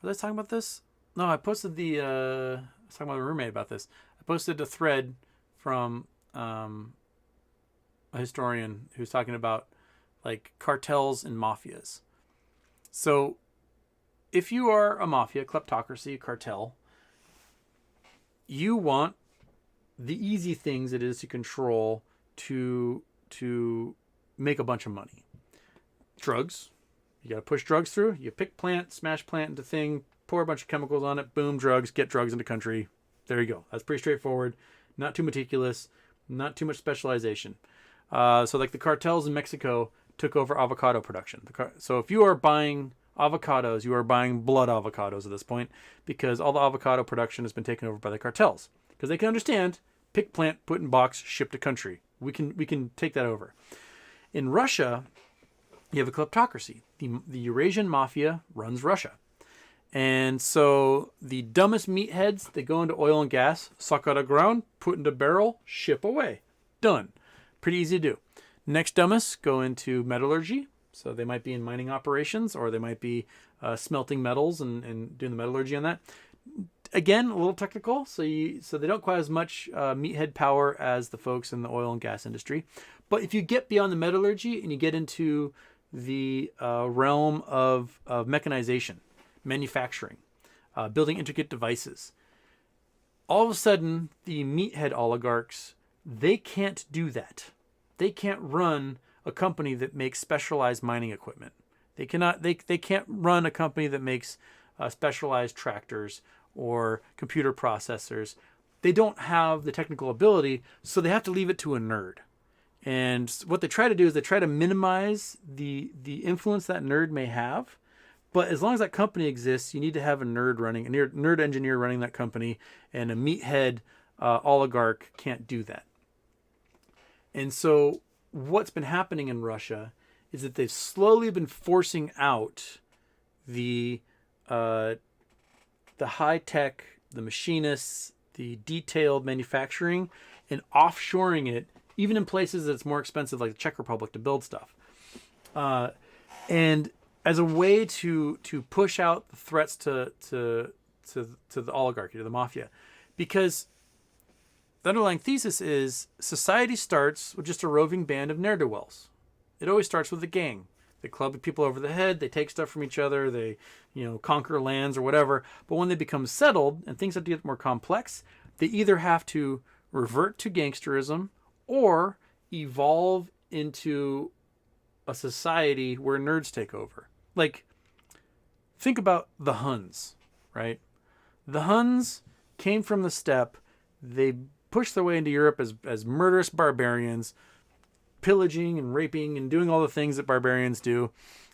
was I talking about this? No, I posted I was talking about my roommate about this. I posted a thread from a historian who's talking about like cartels and mafias. So if you are a mafia, kleptocracy, cartel, you want the easy things it is to control to make a bunch of money. Drugs. You got to push drugs through. You pick plant, smash plant into thing, pour a bunch of chemicals on it, boom, drugs, get drugs into country. There you go. That's pretty straightforward. Not too meticulous. Not too much specialization. So like the cartels in Mexico took over avocado production. So if you are buying avocados, you are buying blood avocados at this point, because all the avocado production has been taken over by the cartels. Because they can understand, pick plant, put in box, ship to country. We can take that over. In Russia, you have a kleptocracy. The Eurasian mafia runs Russia. And so the dumbest meatheads, they go into oil and gas, suck out of ground, put into barrel, ship away. Done. Pretty easy to do. Next dumbest go into metallurgy. So they might be in mining operations, or they might be smelting metals and doing the metallurgy on that. Again, a little technical, so they don't quite as much meathead power as the folks in the oil and gas industry. But if you get beyond the metallurgy and you get into the realm of mechanization, manufacturing, building intricate devices, all of a sudden the meathead oligarchs, they can't do that. They can't run a company that makes specialized mining equipment. They can't run a company that makes specialized tractors or computer processors. They don't have the technical ability, so they have to leave it to a nerd. And what they try to do is they try to minimize the influence that nerd may have. But as long as that company exists, you need to have a nerd engineer running that company, and a meathead oligarch can't do that. And so what's been happening in Russia is that they've slowly been forcing out the high tech, the machinists, the detailed manufacturing, and offshoring it, even in places that's more expensive, like the Czech Republic, to build stuff. And as a way to push out the threats to the oligarchy, to the mafia, because the underlying thesis is society starts with just a roving band of ne'er-do-wells. It always starts with a gang. They club people over the head. They take stuff from each other. They, conquer lands or whatever. But when they become settled and things have to get more complex, they either have to revert to gangsterism or evolve into a society where nerds take over. Like, think about the Huns, right? The Huns came from the steppe. They pushed their way into Europe as murderous barbarians, pillaging and raping and doing all the things that barbarians do.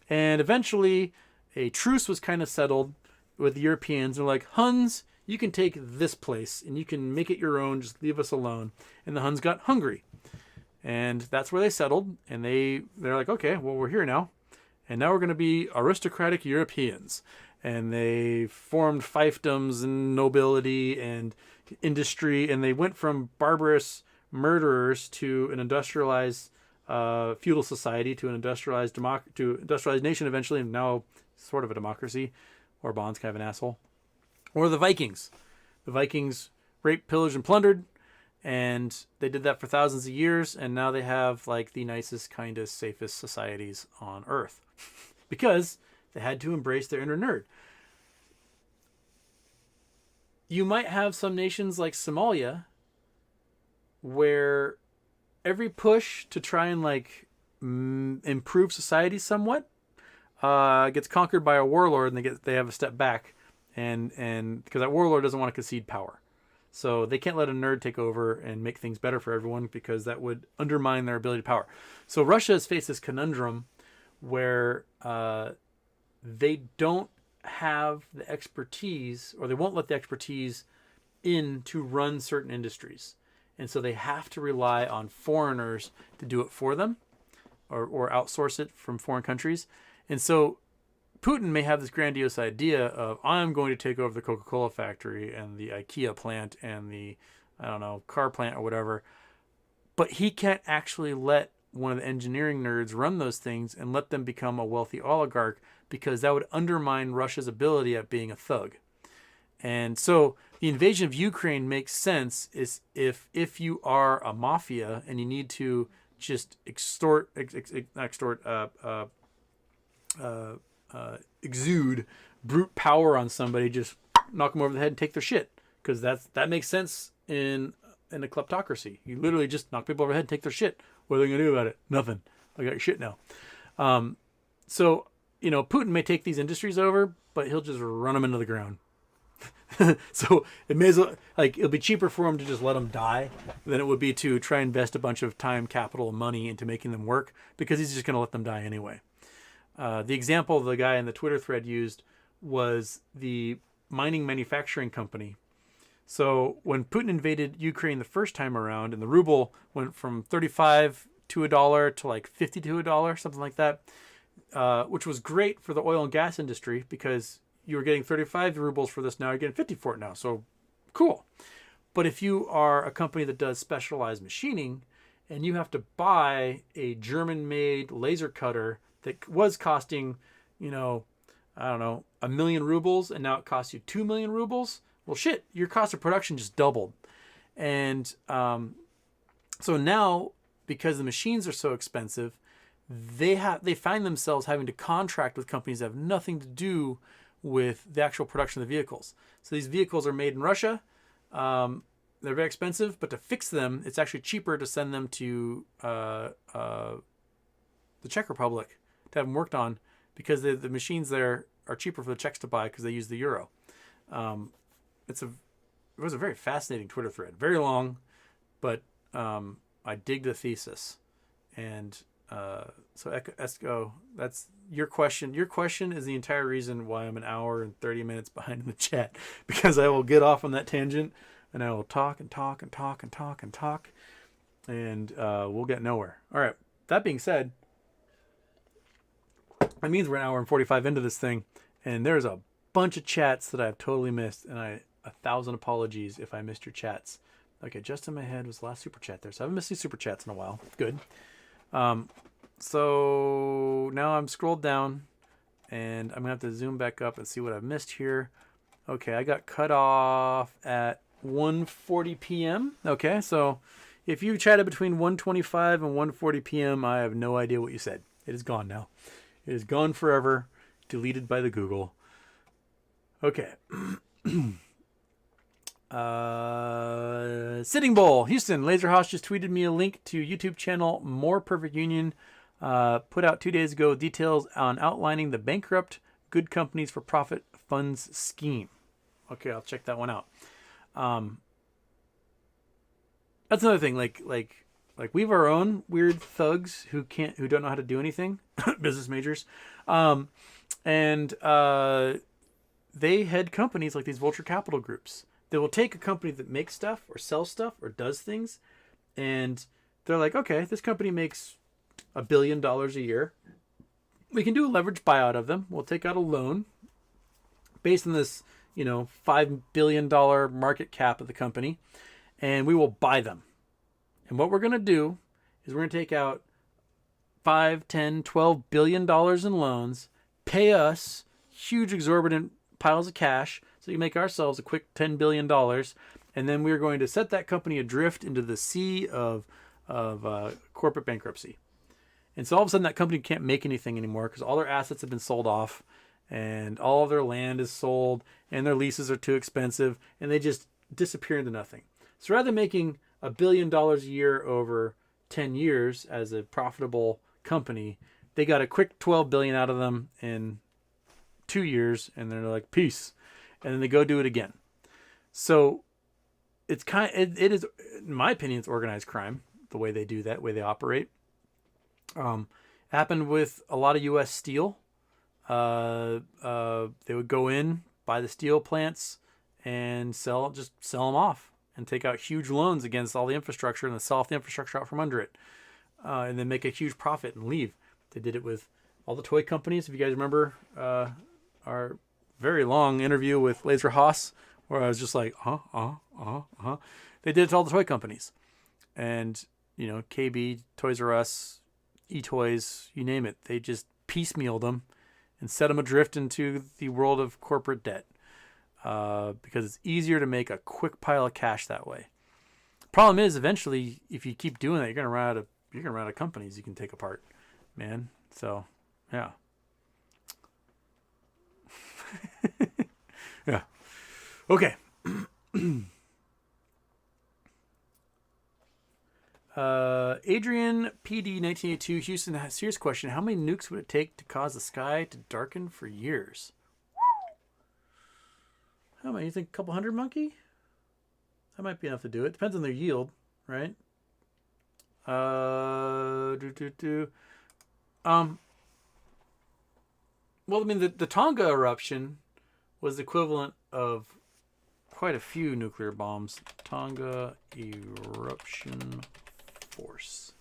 And eventually, a truce was kind of settled with the Europeans. They're like, Huns, you can take this place and you can make it your own. Just leave us alone. And the Huns got hungry. And that's where they settled. And they're like, okay, well, we're here now. And now we're going to be aristocratic Europeans. And they formed fiefdoms and nobility and industry. And they went from barbarous murderers to an industrialized feudal society, to an industrialized nation eventually, and now sort of a democracy. Orban's kind of an asshole. Or the Vikings. The Vikings raped, pillaged, and plundered. And they did that for thousands of years. And now they have like the nicest, kindest, safest societies on Earth. Because they had to embrace their inner nerd. You might have some nations like Somalia where every push to try and like improve society somewhat gets conquered by a warlord, and they have a step back, and because that warlord doesn't want to concede power, so they can't let a nerd take over and make things better for everyone because that would undermine their ability to power. So Russia has faced this conundrum where they don't have the expertise, or they won't let the expertise in to run certain industries. And so they have to rely on foreigners to do it for them, or outsource it from foreign countries. And so Putin may have this grandiose idea of, I'm going to take over the Coca-Cola factory and the IKEA plant and the, I don't know, car plant or whatever. But he can't actually let one of the engineering nerds run those things and let them become a wealthy oligarch, because that would undermine Russia's ability at being a thug. And so the invasion of Ukraine makes sense is if you are a mafia and you need to just exude brute power on somebody, just knock them over the head and take their shit, because that makes sense in a kleptocracy. You literally just knock people over the head and take their shit. What are they going to do about it? Nothing. I got your shit now. So, Putin may take these industries over, but he'll just run them into the ground. So it may as well, it'll be cheaper for him to just let them die than it would be to try and invest a bunch of time, capital, and money into making them work, because he's just going to let them die anyway. The example the guy in the Twitter thread used was the mining manufacturing company. So when Putin invaded Ukraine the first time around, and the ruble went from 35 to $1 to like 50 to $1, something like that, which was great for the oil and gas industry, because you were getting 35 rubles for this, now you're getting 50 for it now. So cool. But if you are a company that does specialized machining, and you have to buy a German-made laser cutter that was costing, I don't know, 1 million rubles, and now it costs you 2 million rubles, well, shit, your cost of production just doubled. And so now, because the machines are so expensive, they find themselves having to contract with companies that have nothing to do with the actual production of the vehicles. So these vehicles are made in Russia. They're very expensive, but to fix them, it's actually cheaper to send them to the Czech Republic to have them worked on, because the machines there are cheaper for the Czechs to buy because they use the euro. It was a very fascinating Twitter thread, very long, but I dig the thesis. And so Esco, that's your question. Your question is the entire reason why I'm an hour and 30 minutes behind in the chat, because I will get off on that tangent and I will talk and talk and talk and talk and talk, and we'll get nowhere. All right. That being said, that means we're an hour and 45 into this thing, and there's a bunch of chats that I've totally missed, and 1,000 apologies if I missed your chats. Okay, just in my head was the last super chat there, so I haven't missed these super chats in a while. Good. So now I'm scrolled down, and I'm gonna have to zoom back up and see what I've missed here. Okay, I got cut off at 1:40 p.m. Okay, so if you chatted between 1:25 and 1:40 p.m., I have no idea what you said. It is gone now. It is gone forever, deleted by the Google. Okay. Sitting Bull, Houston. Laserhouse just tweeted me a link to YouTube channel More Perfect Union. Put out 2 days ago details on outlining the bankrupt good companies for profit funds scheme. Okay, I'll check that one out. That's another thing. Like we have our own weird thugs who don't know how to do anything, business majors, and they head companies like these venture capital groups. They will take a company that makes stuff or sells stuff or does things, and they're like, okay, this company makes $1 billion a year. We can do a leverage buyout of them. We'll take out a loan based on this, $5 billion market cap of the company, and we will buy them. And what we're going to do is we're going to take out $5, $10, $12 billion in loans, pay us huge exorbitant piles of cash, so you make ourselves a quick $10 billion, and then we're going to set that company adrift into the sea of corporate bankruptcy. And so all of a sudden that company can't make anything anymore because all their assets have been sold off and all of their land is sold and their leases are too expensive and they just disappear into nothing. So rather than making $1 billion a year over 10 years as a profitable company, they got a quick 12 billion out of them in 2 years and they're like, peace. And then they go do it again. So it's it is, in my opinion, it's organized crime, the way they do that, the way they operate. Happened with a lot of U.S. steel. They would go in, buy the steel plants, and sell them off, and take out huge loans against all the infrastructure, and then sell off the infrastructure out from under it, and then make a huge profit and leave. They did it with all the toy companies. If you guys remember our very long interview with Laser Haas, where I was just like, They did it to all the toy companies, and KB, Toys R Us, eToys, you name it. They just piecemealed them and set them adrift into the world of corporate debt because it's easier to make a quick pile of cash that way. Problem is, eventually, if you keep doing that, you're gonna run out of companies you can take apart, man. So, yeah. Yeah. Okay. Adrian PD 1982 Houston has a serious question. How many nukes would it take to cause the sky to darken for years? How many? You think a couple hundred, Monkey? That might be enough to do it. Depends on their yield, right? Well, I mean, the Tonga eruption was the equivalent of quite a few nuclear bombs. Tonga eruption force.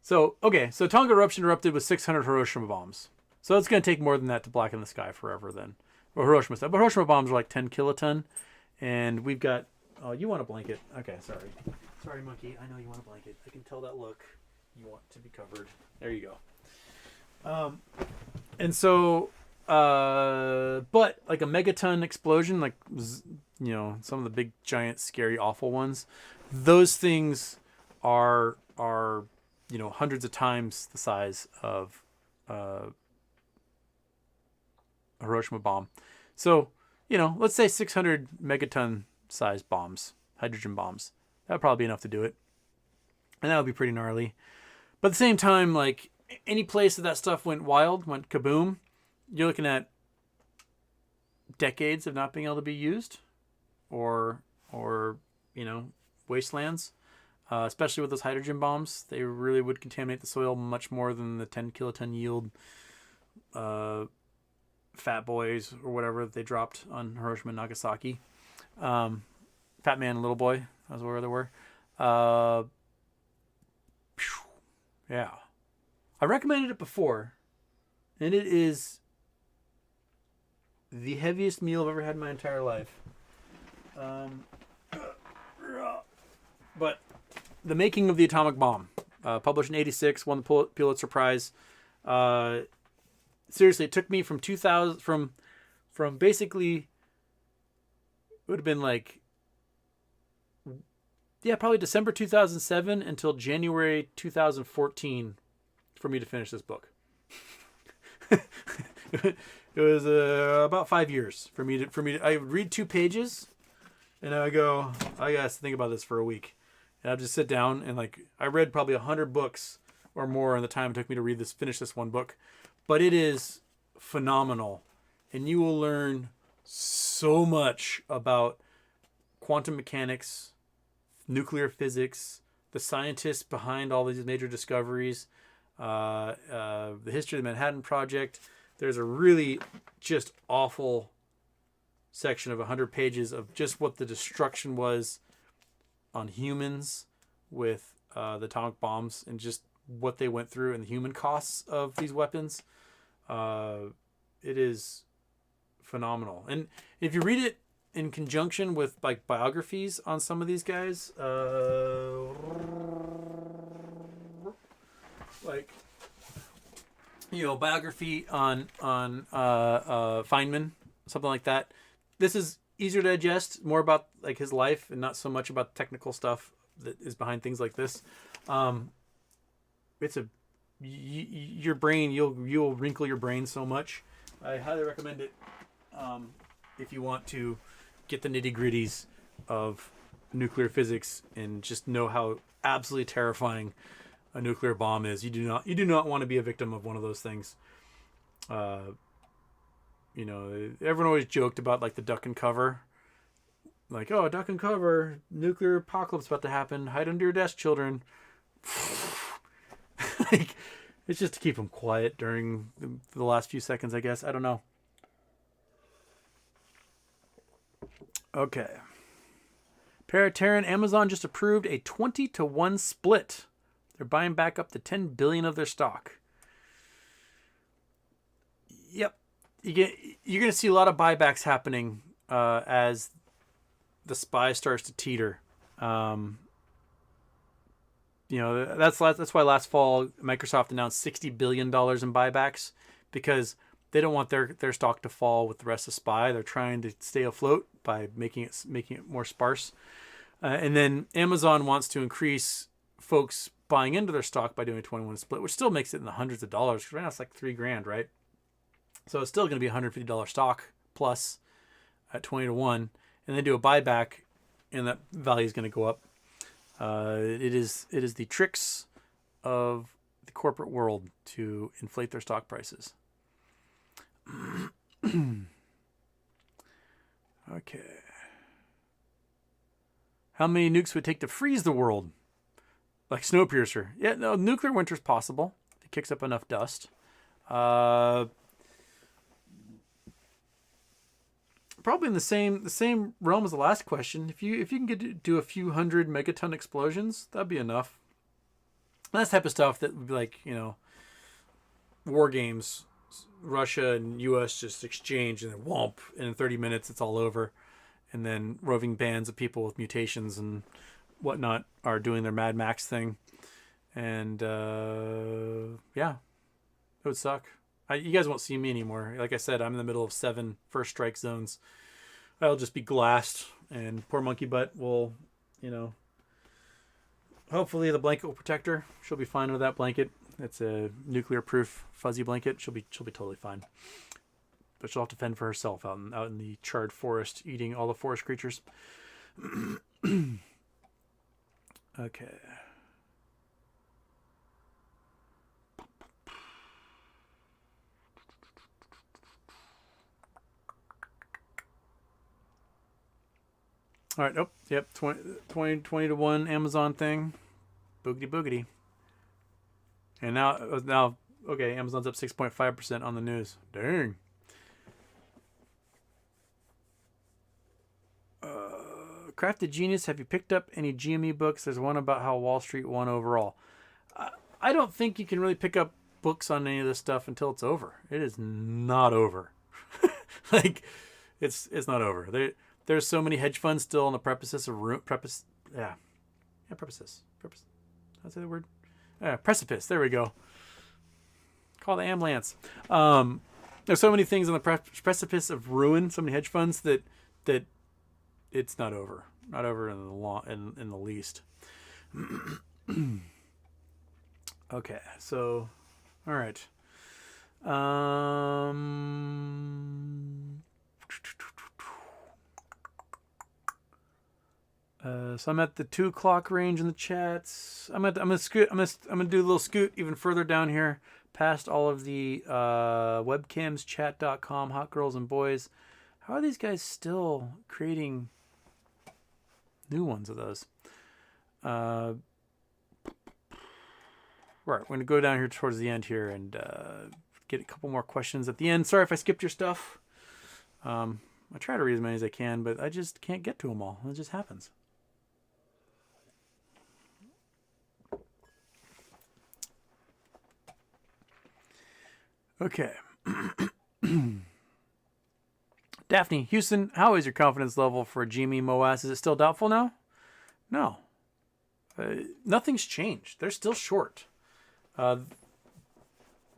So Tonga eruption erupted with 600 Hiroshima bombs. So it's going to take more than that to blacken the sky forever then. Or Hiroshima stuff. But Hiroshima bombs are like 10 kiloton. And we've got... Oh, you want a blanket. Okay, sorry. Sorry, Monkey. I know you want a blanket. I can tell that look. You want to be covered. There you go. And so... but like a megaton explosion, like, some of the big, giant, scary, awful ones, those things are hundreds of times the size of a Hiroshima bomb. So, let's say 600 megaton size bombs, hydrogen bombs. That would probably be enough to do it. And that would be pretty gnarly. But at the same time, like, any place that stuff went wild, went kaboom, you're looking at decades of not being able to be used or wastelands, especially with those hydrogen bombs. They really would contaminate the soil much more than the 10 kiloton yield Fat Boys or whatever they dropped on Hiroshima and Nagasaki. Fat Man and Little Boy, that's where they were. Yeah. I recommended it before, and it is the heaviest meal I've ever had in my entire life. But The Making of the Atomic Bomb, published in 86, won the Pulitzer Prize. Seriously, it took me from 2000, from basically, it would have been like, probably December 2007 until January 2014 for me to finish this book. It was about 5 years for me to. I would read 2 pages, And I go, I got to think about this for a week. And I'll just sit down and like, I read probably 100 books or more in the time it took me to finish this one book. But it is phenomenal. And you will learn so much about quantum mechanics, nuclear physics, the scientists behind all these major discoveries, the history of the Manhattan Project. There's a really just awful section of 100 pages of just what the destruction was on humans with the atomic bombs and just what they went through and the human costs of these weapons. It is phenomenal. And if you read it in conjunction with like biographies on some of these guys, like, you know, biography on Feynman, something like that. This is easier to digest, more about like his life and not so much about the technical stuff that is behind things like this. It's your brain, you'll wrinkle your brain so much. I highly recommend it if you want to get the nitty-gritties of nuclear physics and just know how absolutely terrifying a nuclear bomb is. You do not want to be a victim of one of those things. You know, everyone always joked about like the duck and cover. Like, oh, duck and cover, nuclear apocalypse about to happen. Hide under your desk, children. Like, it's just to keep them quiet during the last few seconds, I guess. I don't know. Okay. Paraterran, Amazon just approved a 20-to-1 split. They're buying back up to 10 billion of their stock. Yep. You're going to see a lot of buybacks happening as the SPY starts to teeter. You know, that's why last fall Microsoft announced $60 billion in buybacks, because they don't want their stock to fall with the rest of SPY. They're trying to stay afloat by making it more sparse. And then Amazon wants to increase folks buying into their stock by doing a 21 split, which still makes it in the hundreds of dollars. Because right now it's like $3,000, right? So it's still going to be a $150 stock plus at 20-to-1, and then do a buyback, and that value is going to go up. It is the tricks of the corporate world to inflate their stock prices. Okay. How many nukes would it take to freeze the world? Like Snowpiercer. Yeah, no, nuclear winter is possible. It kicks up enough dust. Probably in the same realm as the last question. If you can do a few hundred megaton explosions, that'd be enough. And that's the type of stuff that would be like, you know, war games. Russia and U.S. just exchange, and then whomp, and in 30 minutes it's all over. And then roving bands of people with mutations and whatnot are doing their Mad Max thing. And yeah, it would suck. You guys won't see me anymore. Like I said, I'm in the middle of 7 first strike zones. I'll just be glassed, and poor monkey butt will, you know, hopefully the blanket will protect her. She'll be fine with that blanket. It's a nuclear-proof fuzzy blanket. She'll be totally fine. But she'll have to fend for herself out in the charred forest, eating all the forest creatures. Okay. All right. Oh, yep. 20-to-1 Amazon thing. Boogity boogity. And now, okay, Amazon's up 6.5% on the news. Dang. Crafted Genius, have you picked up any GME books? There's one about how Wall Street won overall. I don't think you can really pick up books on any of this stuff until it's over. It is not over. Like, it's not over. There's so many hedge funds still on the precipice of precipice. How's the word? Precipice. There we go. Call the ambulance. There's so many things on the precipice of ruin. So many hedge funds that it's not over. Not over in the least. Okay. So, all right. So I'm at the 2 o'clock range in the chats. I'm gonna do a little scoot even further down here, past all of the webcams, chat.com, hot girls and boys. How are these guys still creating new ones of those? Right, we're gonna go down here towards the end here and get a couple more questions at the end. Sorry if I skipped your stuff. I try to read as many as I can, but I just can't get to them all. It just happens. Okay. Daphne, Houston, how is your confidence level for GME moas? Is it still doubtful now? No. Nothing's changed. They're still short. The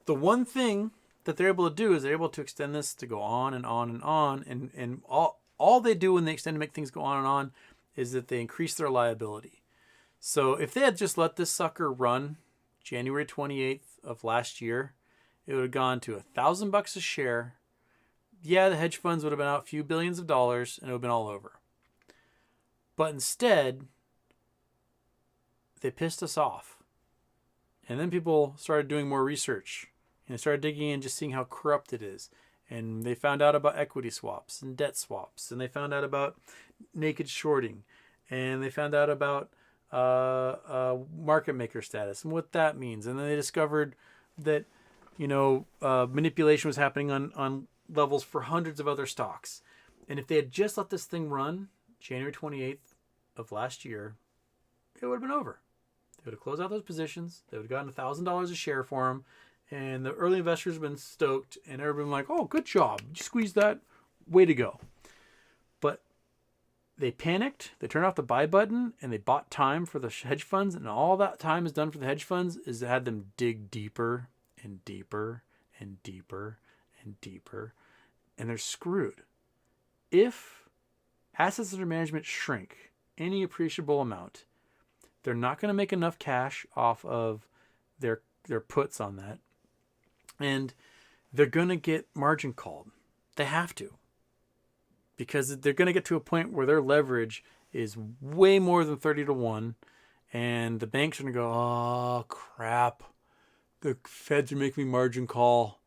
one thing that they're able to do is they're able to extend this to go on and on and on. And all they do when they extend to make things go on and on is that they increase their liability. So if they had just let this sucker run January 28th of last year, it would have gone to $1,000 a share. Yeah, the hedge funds would have been out a few billions of dollars and it would have been all over. But instead, they pissed us off. And then people started doing more research and started digging in, just seeing how corrupt it is. And they found out about equity swaps and debt swaps. And they found out about naked shorting. And they found out about market maker status and what that means. And then they discovered that, manipulation was happening on levels for hundreds of other stocks. And if they had just let this thing run January 28th of last year, it would have been over. They would have closed out those positions. They would have gotten $1,000 a share for them. And the early investors have been stoked. And everybody like, oh, good job. You squeezed that. Way to go. But they panicked. They turned off the buy button. And they bought time for the hedge funds. And all that time is done for the hedge funds is it had them dig deeper and deeper and deeper and deeper. And they're screwed. If assets under management shrink any appreciable amount, they're not going to make enough cash off of their puts on that. And they're going to get margin called. They have to. Because they're going to get to a point where their leverage is way more than 30 to 1. And the banks are going to go, oh, crap. The feds are making me margin call.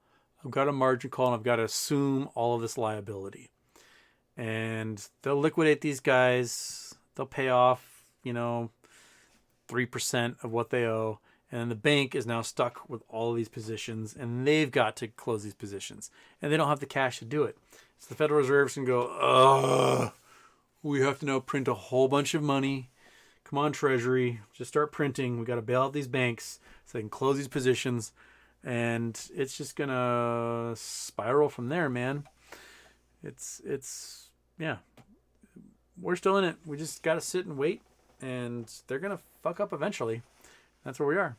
I've got a margin call and I've got to assume all of this liability. And they'll liquidate these guys. They'll pay off, 3% of what they owe. And the bank is now stuck with all of these positions. And they've got to close these positions. And they don't have the cash to do it. So the Federal Reserve can go, we have to now print a whole bunch of money. Come on, Treasury. Just start printing. We got to bail out these banks so they can close these positions. And it's just going to spiral from there, man. Yeah. We're still in it. We just got to sit and wait. And they're going to fuck up eventually. That's where we are.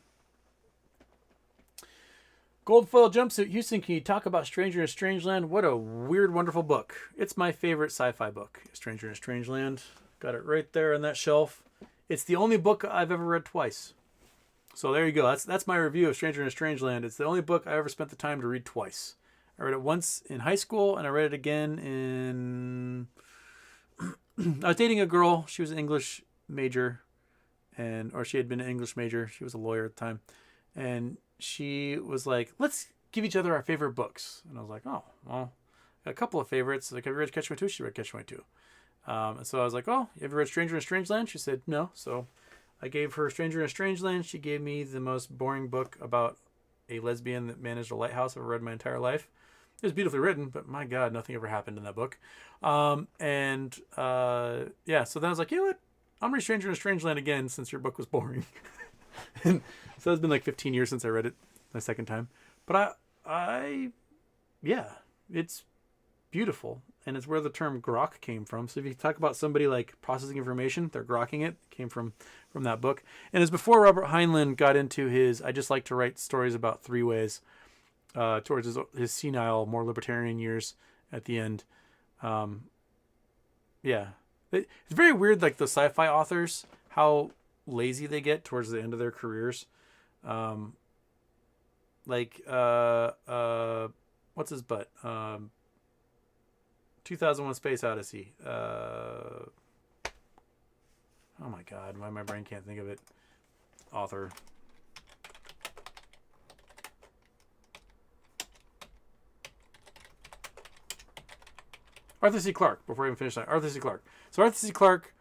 Gold Foil Jumpsuit. Houston, can you talk about Stranger in a Strange Land? What a weird, wonderful book. It's my favorite sci-fi book. Stranger in a Strange Land. Got it right there on that shelf. It's the only book I've ever read twice. So there you go. That's my review of Stranger in a Strange Land. It's the only book I ever spent the time to read twice. I read it once in high school, and I read it again in... I was dating a girl. She was an English major, or she had been an English major. She was a lawyer at the time. And she was like, let's give each other our favorite books. And I was like, oh, well, a couple of favorites. Like, have you read Catch 22? She read Catch 22. And so I was like, oh, have you read Stranger in a Strange Land? She said, no. So I gave her Stranger in a Strange Land. She gave me the most boring book about a lesbian that managed a lighthouse I've ever read in my entire life. It was beautifully written, but my God, nothing ever happened in that book. So then I was like, you know what? I'm reading Stranger in a Strange Land again since your book was boring. And so it's been like 15 years since I read it my second time. But it's beautiful. And it's where the term grok came from. So if you talk about somebody like processing information, they're grokking it. It came from that book. And it's before Robert Heinlein got into his, I just like to write stories about three ways, towards his senile, more libertarian years at the end. It's very weird, like the sci-fi authors, how lazy they get towards the end of their careers. What's his butt? 2001 Space Odyssey. Oh my god, why my brain can't think of it. Author. Arthur C. Clarke. Before I even finish that, Arthur C. Clarke. So Arthur C. Clarke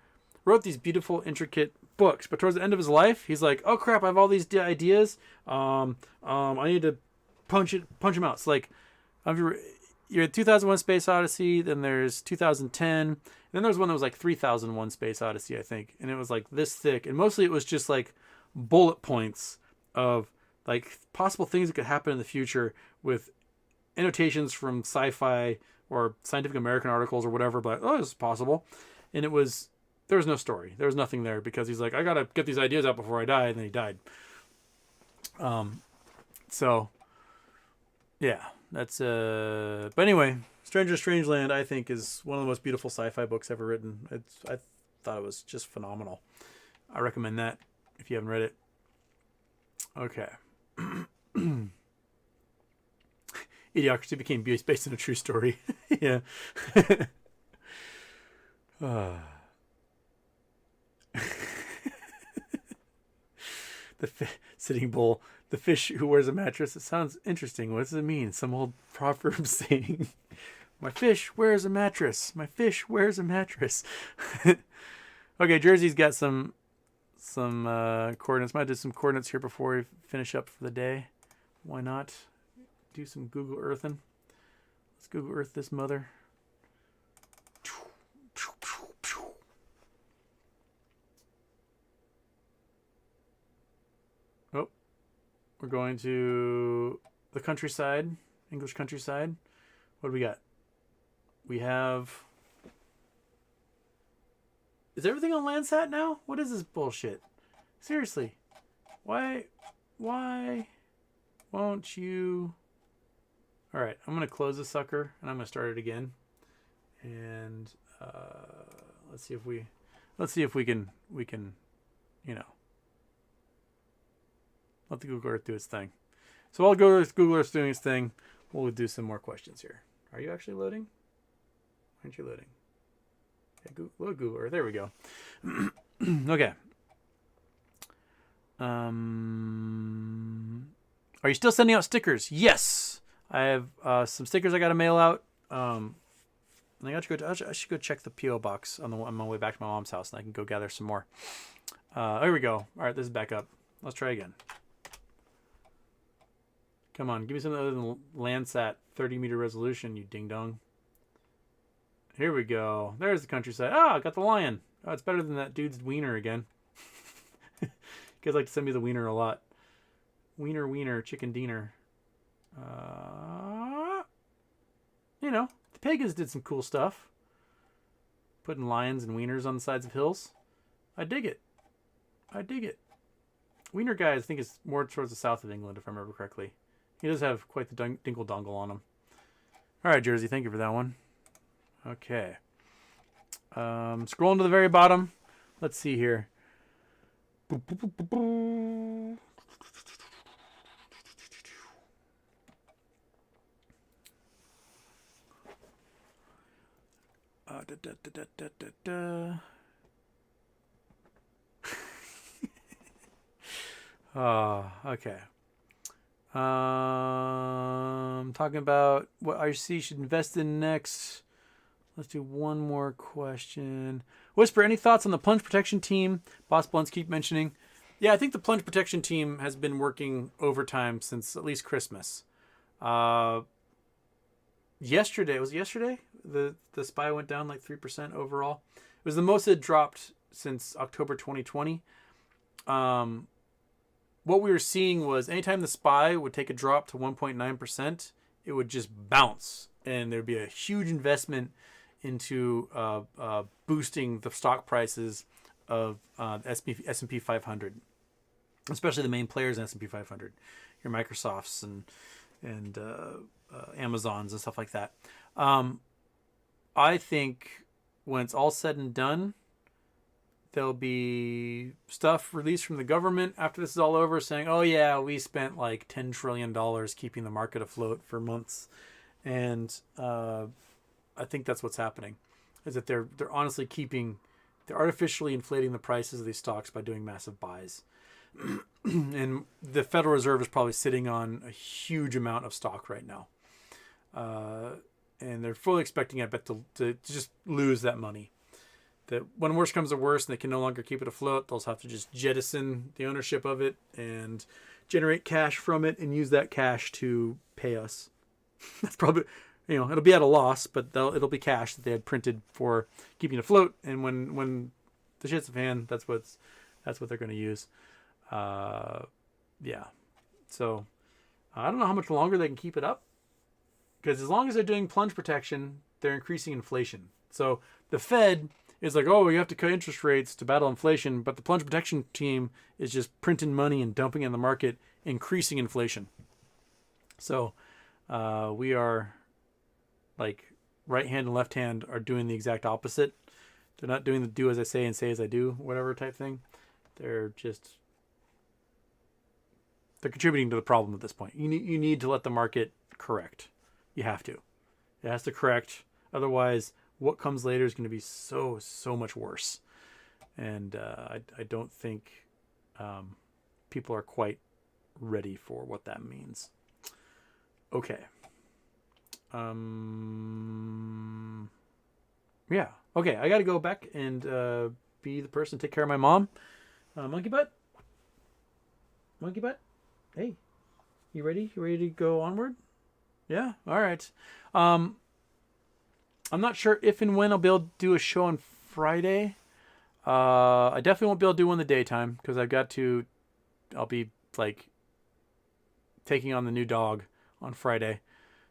wrote these beautiful, intricate books, but towards the end of his life, he's like, "Oh crap, I have all these ideas. I need to punch them out." It's like, you're at 2001: Space Odyssey. Then there's 2010. And then there's one that was like 3001: Space Odyssey, I think, and it was like this thick, and mostly it was just like bullet points of like possible things that could happen in the future with annotations from sci-fi or Scientific American articles or whatever, but oh, this is possible. And there was no story. There was nothing there because he's like, I gotta get these ideas out before I die, and then he died. So yeah, that's but anyway, Stranger Strangeland, I think, is one of the most beautiful sci-fi books ever written. I thought it was just phenomenal. I recommend that if you haven't read it. Okay. Idiocracy became based on a true story. Yeah. Sitting bull. The fish who wears a mattress. It sounds interesting. What does it mean? Some old proverb saying, "My fish wears a mattress. My fish wears a mattress." Okay, Jersey's got some coordinates. Might do some coordinates here before we finish up for the day. Why not? Do some Google Earthing. Let's Google Earth this mother. Oh, we're going to the countryside, English countryside. What do we got? We have... Is everything on Landsat now? What is this bullshit? Seriously. Why won't you... All right, I'm going to close this sucker, and I'm going to start it again. And let's see if we can, you know, let the Google Earth do its thing. So while Google Earth's doing its thing, we'll do some more questions here. Are you actually loading? Aren't you loading? Okay, load Google Earth. There we go. Okay. Are you still sending out stickers? Yes. I have some stickers I got to mail out. I think I should go check the P.O. box on my way back to my mom's house, and I can go gather some more. Here we go. All right, this is back up. Let's try again. Come on, give me something other than Landsat 30-meter resolution, you ding-dong. Here we go. There's the countryside. Ah, I got the lion. Oh, it's better than that dude's wiener again. You guys like to send me the wiener a lot. Wiener, chicken diener. You know, the pagans did some cool stuff. Putting lions and wieners on the sides of hills. I dig it. Wiener guy, I think, is more towards the south of England, if I remember correctly. He does have quite the dingle-dongle on him. All right, Jersey, thank you for that one. Okay. Scrolling to the very bottom. Let's see here. Boop, boop, boop, boop, boop. Okay. Talking about what IRC should invest in next. Let's do one more question. Whisper, any thoughts on the plunge protection team? Boss Blunts keep mentioning. Yeah, I think the plunge protection team has been working overtime since at least Christmas. Yesterday, was it yesterday? The SPY went down like 3% overall. It was the most it dropped since October 2020. What we were seeing was anytime the SPY would take a drop to 1.9%, it would just bounce. And there'd be a huge investment into boosting the stock prices of S&P 500, especially the main players in S&P 500, your Microsofts and Amazons and stuff like that. I think when it's all said and done, there'll be stuff released from the government after this is all over saying, oh yeah, we spent like $10 trillion keeping the market afloat for months. And I think that's what's happening, is that they're honestly keeping they're artificially inflating the prices of these stocks by doing massive buys. And the Federal Reserve is probably sitting on a huge amount of stock right now. And they're fully expecting, I bet, to just lose that money. That when worse comes to worse and they can no longer keep it afloat, they'll have to just jettison the ownership of it and generate cash from it and use that cash to pay us. That's probably, it'll be at a loss, but it'll be cash that they had printed for keeping it afloat. And when the shit's a fan, that's what they're going to use. Yeah. So I don't know how much longer they can keep it up, because as long as they're doing plunge protection, they're increasing inflation. So the Fed is like, oh, you have to cut interest rates to battle inflation, but the plunge protection team is just printing money and dumping it in the market, increasing inflation. So we are, like, right hand and left hand are doing the exact opposite. They're not doing the do as I say and say as I do, whatever type thing. They're contributing to the problem at this point. You need to let the market correct. You have to. It has to correct. Otherwise, what comes later is going to be so much worse. And I don't think people are quite ready for what that means. Okay. Yeah. Okay, I got to go back and be the person, take care of my mom. Monkey butt? Monkey butt? Hey, you ready? You ready to go onward? Yeah? All right. I'm not sure if and when I'll be able to do a show on Friday. I definitely won't be able to do one in the daytime because I'll be, like, taking on the new dog on Friday.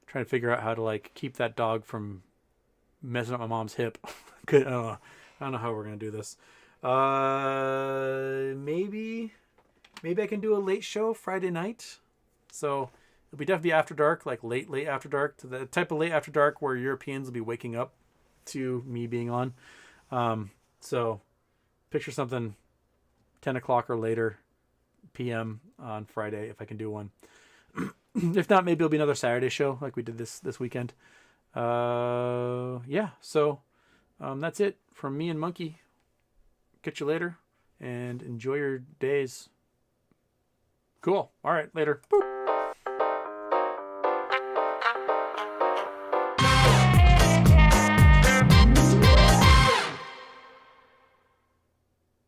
Trying to figure out how to, like, keep that dog from messing up my mom's hip. I don't know how we're going to do this. Maybe I can do a late show Friday night. So it'll definitely after dark, like late after dark, to the type of late after dark where Europeans will be waking up to me being on. So picture something 10 o'clock or later PM on Friday if I can do one. If not, maybe it'll be another Saturday show like we did this weekend. Yeah, so that's it from me and Monkey. Catch you later and enjoy your days. Cool. All right, later. Boop.